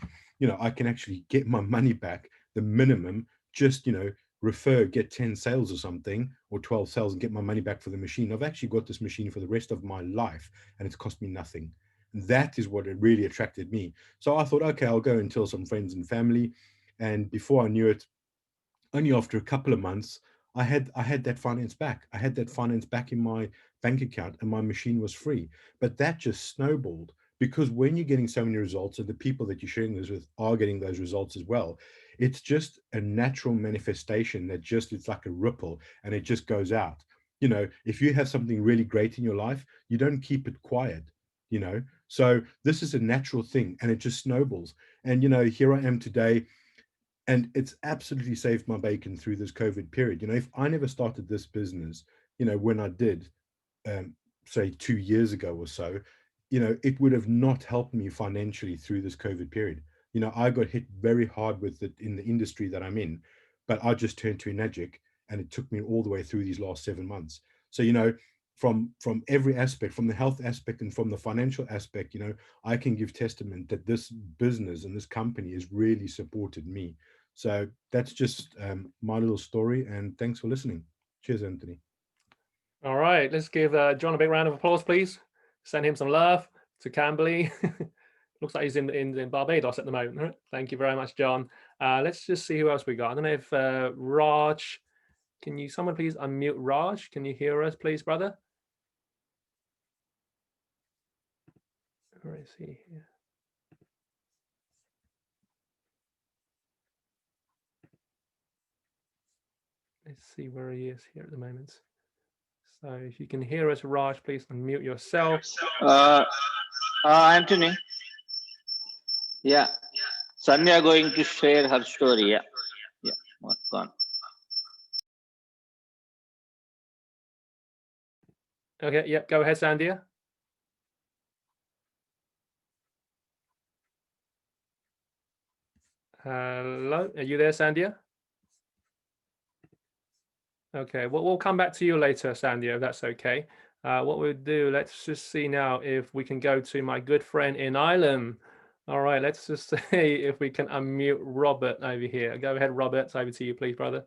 I can actually get my money back, the minimum, just, get 10 sales or something, or 12 sales, and get my money back for the machine. I've actually got this machine for the rest of my life, and it's cost me nothing. And that is what it really attracted me. So I thought, okay, I'll go and tell some friends and family. And before I knew it, only after a couple of months, I had that finance back. I had that finance back in my bank account, and my machine was free. But that just snowballed, because when you're getting so many results, and the people that you're sharing this with are getting those results as well, it's just a natural manifestation that it's like a ripple, and it just goes out. If you have something really great in your life, you don't keep it quiet. So this is a natural thing, and it just snowballs. And here I am today. And it's absolutely saved my bacon through this COVID period. If I never started this business, when I did, say 2 years ago or so, it would have not helped me financially through this COVID period. I got hit very hard with it in the industry that I'm in, but I just turned to Enagic, and it took me all the way through these last 7 months. So, from every aspect, from the health aspect and from the financial aspect, you know, I can give testament that this business and this company has really supported me. So that's just my little story, and thanks for listening. Cheers, Anthony. All right, let's give John a big round of applause, please. Send him some love to Camberley. Looks like he's in Barbados at the moment. Thank you very much, John. Let's just see who else we got. I don't know if Raj, someone please unmute Raj? Can you hear us, please, brother? Where is he here? Let's see where he is here at the moment. So if you can hear us, Raj, please unmute yourself. Anthony. Yeah. Sandhya going to share her story. Yeah. Yeah. Gone. Okay. Yep. Go ahead, Sandhya. Hello. Are you there, Sandhya? Okay. Well, we'll come back to you later, Sandhya, if that's okay. What we'll do, let's just see now if we can go to my good friend in Ireland. All right, let's just see if we can unmute Robert over here. Go ahead, Robert. It's over to you, please, brother.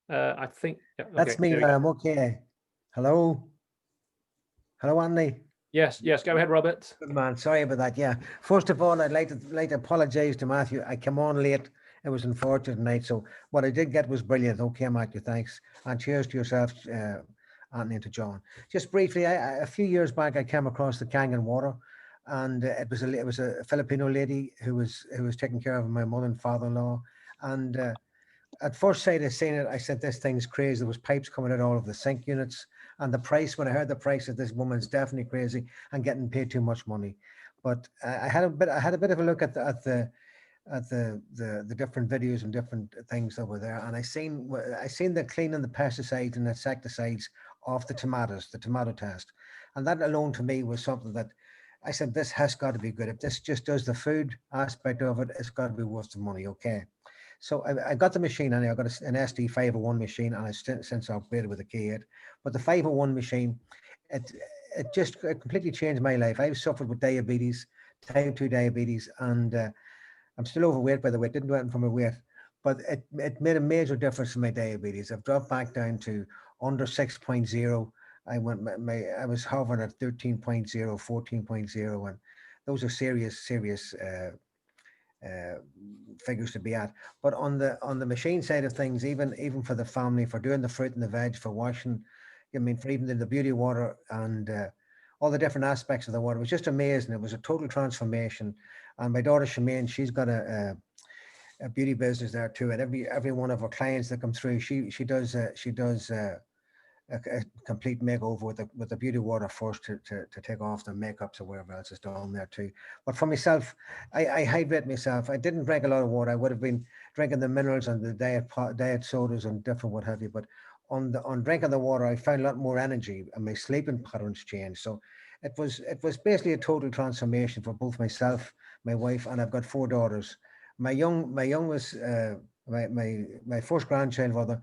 I think yeah, okay, that's me. I'm okay. Hello. Hello, Andy. Yes, go ahead, Robert. Good man. Sorry about that. Yeah. First of all, I'd like to apologize to Matthew. I came on late. It was unfortunate tonight. So what I did get was brilliant. Okay, Matthew, thanks. And cheers to yourself, Anthony, and to John. Just briefly, a few years back, I came across the Kangen water, and it was a Filipino lady who was taking care of my mother and father-in-law. And at first sight of seeing it, I said, this thing's crazy. There was pipes coming out all of the sink units. And the price, when I heard the price of this woman's definitely crazy and getting paid too much money. But I had a bit of a look at the different videos and different things that were there, and I seen the cleaning the pesticides and insecticides off the tomato test, and that alone to me was something that I said, this has got to be good. If this just does the food aspect of it, it's got to be worth the money. Okay. So I got the machine, and I got an SD 501 machine, and I since upgraded with a K8. But the 501 machine, it completely changed my life. I've suffered with diabetes, type 2 diabetes, and I'm still overweight, by the way. It didn't do anything for my weight, but it made a major difference in my diabetes. I've dropped back down to under 6.0. I was hovering at 13.0, 14.0, and those are serious figures to be at. But on the machine side of things, even for the family, for doing the fruit and the veg, for washing, I mean, for even the beauty water and all the different aspects of the water, it was just amazing. It was a total transformation. And my daughter Shemaine, she's got a beauty business there too, and every one of her clients that come through, she does a complete makeover with the beauty water first to take off the makeups or whatever else is done there too. But for myself, I hydrate myself. I didn't drink a lot of water. I would have been drinking the minerals and the diet sodas and different what have you. But on drinking the water, I found a lot more energy, and my sleeping patterns changed. So it was basically a total transformation for both myself, my wife, and I've got 4 daughters. My young was my first grandchild, brother,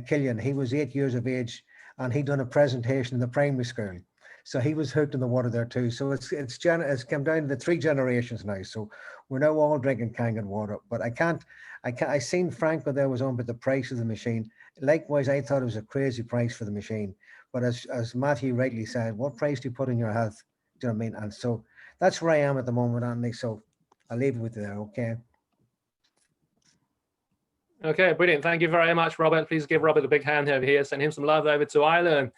Killian. He was 8 years of age, and he'd done a presentation in the primary school, so he was hooked in the water there too. So it's come down to 3 generations now. So we're now all drinking Kangen water. But I seen Franco there was on with the price of the machine. Likewise, I thought it was a crazy price for the machine. But as Matthew rightly said, what price do you put in your health? Do you know what I mean? And so that's where I am at the moment, Anthony. So I'll leave it with you there, okay? Okay, brilliant. Thank you very much, Robert. Please give Robert a big hand over here. Send him some love over to Ireland.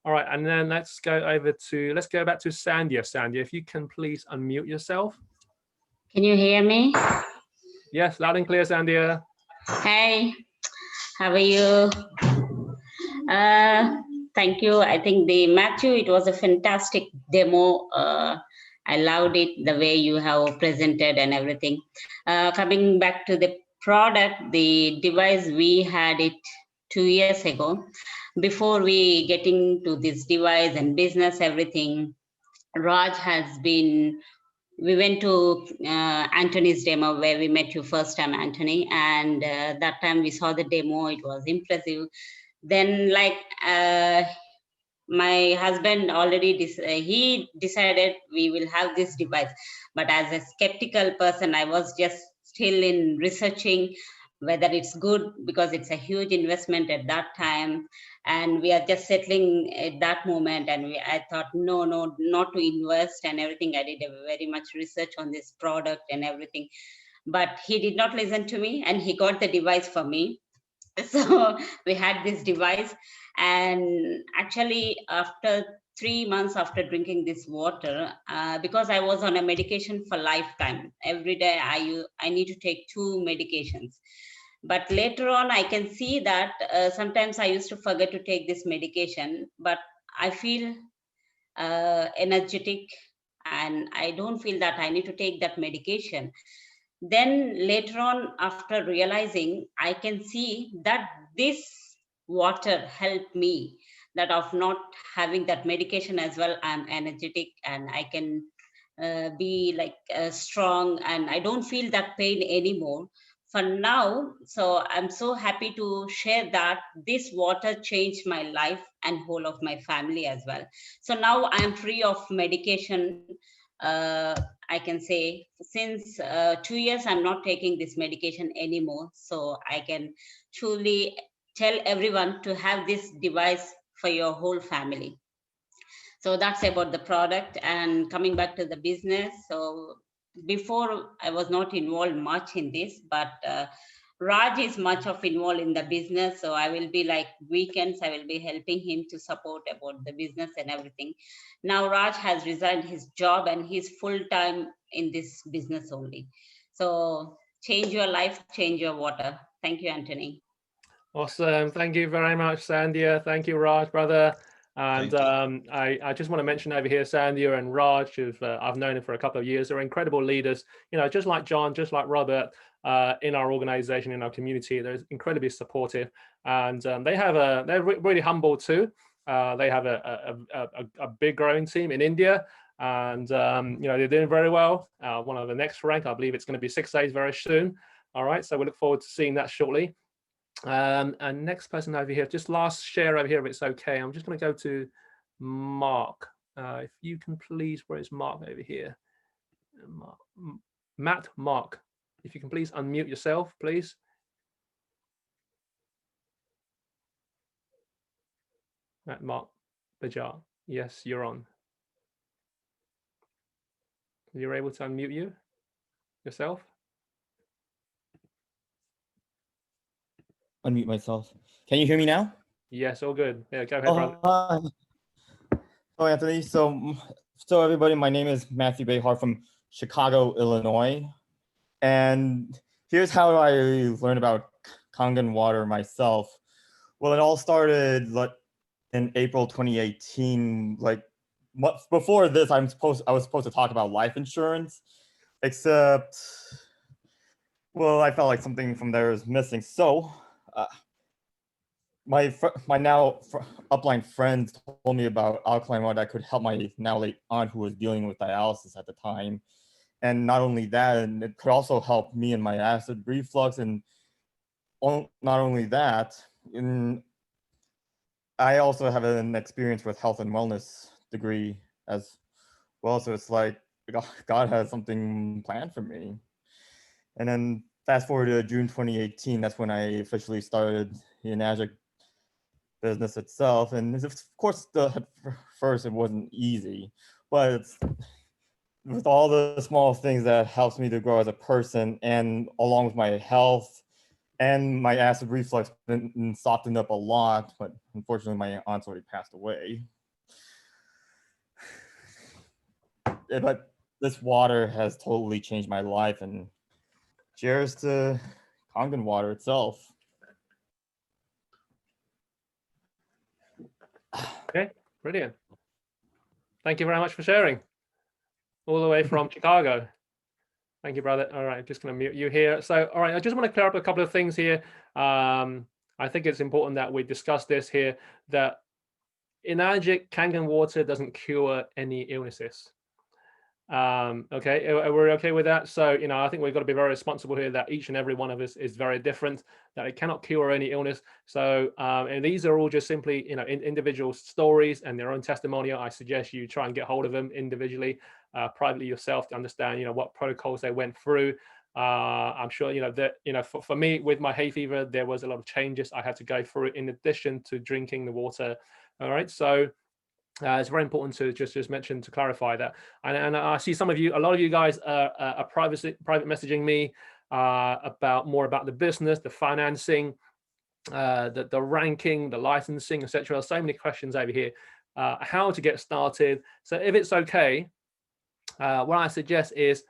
All right, and then let's go back to Sandhya. Sandhya, if you can please unmute yourself. Can you hear me? Yes, loud and clear, Sandhya. Hey, how are you? Thank you. I think Matthew, it was a fantastic demo. I loved it, the way you have presented and everything. Coming back to the product, the device, we had it 2 years ago. Before we getting to this device and business, everything, Raj has been we went to Anthony's demo where we met you first time, Anthony, and that time we saw the demo. It was impressive. Then, like, my husband already he decided we will have this device, but as a skeptical person, I was just still in researching whether it's good, because it's a huge investment at that time, and we are just settling at that moment. And I thought, no, not to invest and everything. I did a very much research on this product and everything, but he did not listen to me, and he got the device for me. So we had this device, and actually after 3 months after drinking this water, because I was on a medication for lifetime, every day I need to take 2 medications. But later on, I can see that sometimes I used to forget to take this medication, but I feel energetic, and I don't feel that I need to take that medication. Then later on, after realizing, I can see that this water helped me, that of not having that medication as well, I'm energetic and I can be like strong, and I don't feel that pain anymore for now. So I'm so happy to share that this water changed my life and whole of my family as well. So now I'm free of medication. I can say since 2 years I'm not taking this medication anymore, so I can truly tell everyone to have this device for your whole family. So that's about the product. And coming back to the business, so before I was not involved much in this, but Raj is much of involved in the business. So I will be like weekends, I will be helping him to support about the business and everything. Now Raj has resigned his job and he's full-time in this business only. So change your life, change your water. Thank you, Anthony. Awesome. Thank you very much, Sandhya. Thank you, Raj, brother. And I just want to mention over here, Sandhya and Raj, I've known them for a couple of years. They're incredible leaders, you know, just like John, just like Robert, in our organization, in our community. They're incredibly supportive, and they're really humble too. They have a big growing team in India, and you know, they're doing very well. One of the next rank, I believe it's going to be 6 days very soon. All right, so we look forward to seeing that shortly. And next person over here, just last share over here, if it's okay. I'm just going to go to Mark. If you can please, where is Mark over here? Mark, if you can please unmute yourself, please. Mark Bajar. Yes, you're on. You're able to unmute yourself? Unmute myself. Can you hear me now? Yes, all good. Yeah, go ahead, brother. Hello, Anthony. So everybody, my name is Matthew Behar from Chicago, Illinois. And here's how I learned about Kangen water myself. Well, it all started in April 2018. Like before this, I was supposed to talk about life insurance, except, well, I felt like something from there was missing. So my now upline friends told me about alkaline water that could help my now late aunt who was dealing with dialysis at the time. And not only that, and it could also help me in my acid reflux. And not only that, I also have an experience with health and wellness degree as well. So it's like God has something planned for me. And then fast forward to June 2018, that's when I officially started the Enagic business itself. And of course, at first it wasn't easy, but it's with all the small things that helps me to grow as a person, and along with my health and my acid reflux been softened up a lot. But unfortunately, my aunt's already passed away. But this water has totally changed my life, and cheers to Kangen water itself. Okay, brilliant. Thank you very much for sharing. All the way from Chicago. Thank you, brother. All right, I'm just going to mute you here. So, all right, I just want to clear up a couple of things here. I think it's important that we discuss this here, that Enagic Kangen water doesn't cure any illnesses. Okay, we're okay with that. So, you know, I think we've got to be very responsible here that each and every one of us is very different, that it cannot cure any illness. So, and these are all just simply, you know, individual stories and their own testimonial. I suggest you try and get hold of them individually, privately yourself, to understand, you know, what protocols they went through. I'm sure, you know, that, you know, for me with my hay fever, there was a lot of changes I had to go through in addition to drinking the water. All right. So, it's very important to just mention, to clarify that. And I see some of you, a lot of you guys are private messaging me about more about the business, the financing, the ranking, the licensing, etc. So many questions over here. How to get started. So if it's okay, what I suggest is,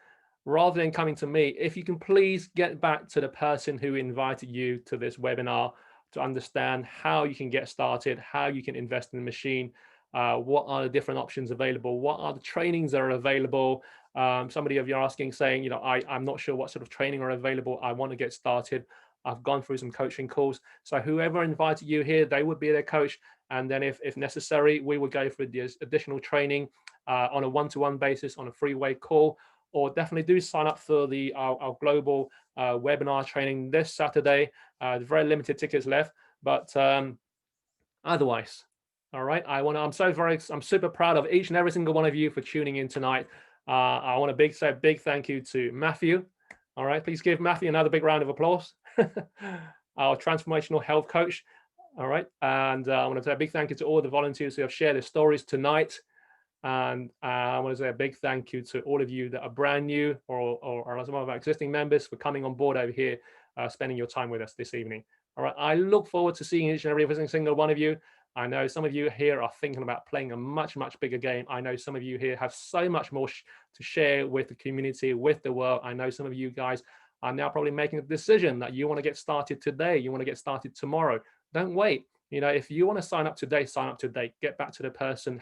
rather than coming to me, if you can please get back to the person who invited you to this webinar to understand how you can get started, how you can invest in the machine. What are the different options available? What are the trainings that are available? Somebody of you are asking, saying, you know, I'm not sure what sort of training are available. I want to get started. I've gone through some coaching calls. So whoever invited you here, they would be their coach. And then if necessary, we would go through the additional training on a one-to-one basis on a three-way call, or definitely do sign up for our global webinar training this Saturday. Very limited tickets left, but otherwise, all right. I'm super proud of each and every single one of you for tuning in tonight. I want to say a big thank you to Matthew. All right, please give Matthew another big round of applause. Our transformational health coach. All right, and I want to say a big thank you to all the volunteers who have shared their stories tonight. And I want to say a big thank you to all of you that are brand new or some of our existing members for coming on board over here, spending your time with us this evening. All right, I look forward to seeing each and every single one of you. I know some of you here are thinking about playing a much, much bigger game. I know some of you here have so much more to share with the community, with the world. I know some of you guys are now probably making a decision that you want to get started today. You want to get started tomorrow. Don't wait. You know, if you want to sign up today, sign up today. Get back to the person.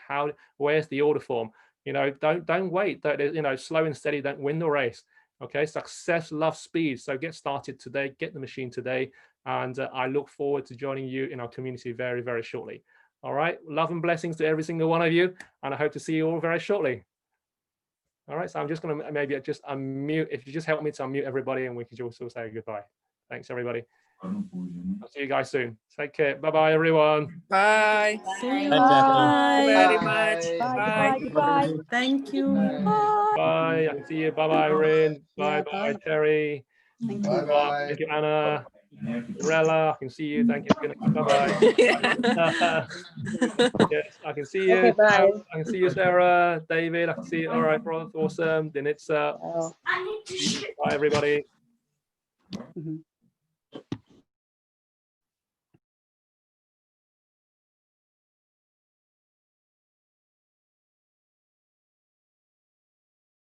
Where's the order form? You know, don't wait. You know, slow and steady don't win the race. Okay, success loves speed. So get started today. Get the machine today. And I look forward to joining you in our community very, very shortly. All right. Love and blessings to every single one of you. And I hope to see you all very shortly. All right. So I'm just going to maybe just unmute. If you just help me to unmute everybody, and we can also say goodbye. Thanks, everybody. I'll see you guys soon. Take care. Bye-bye, everyone. Bye. Bye. Bye very much. Bye. Goodbye. Thank you. Bye. Bye. I can see you. Bye-bye, Rin. Bye-bye, Terry. Thank you. Bye. Thank you, Anna. Rella, I can see you. Thank you. Bye-bye. Yes, I can see you. Okay, bye. I can see you, Sarah. David, I can see you. All right, bro. Awesome. Then it's bye, everybody.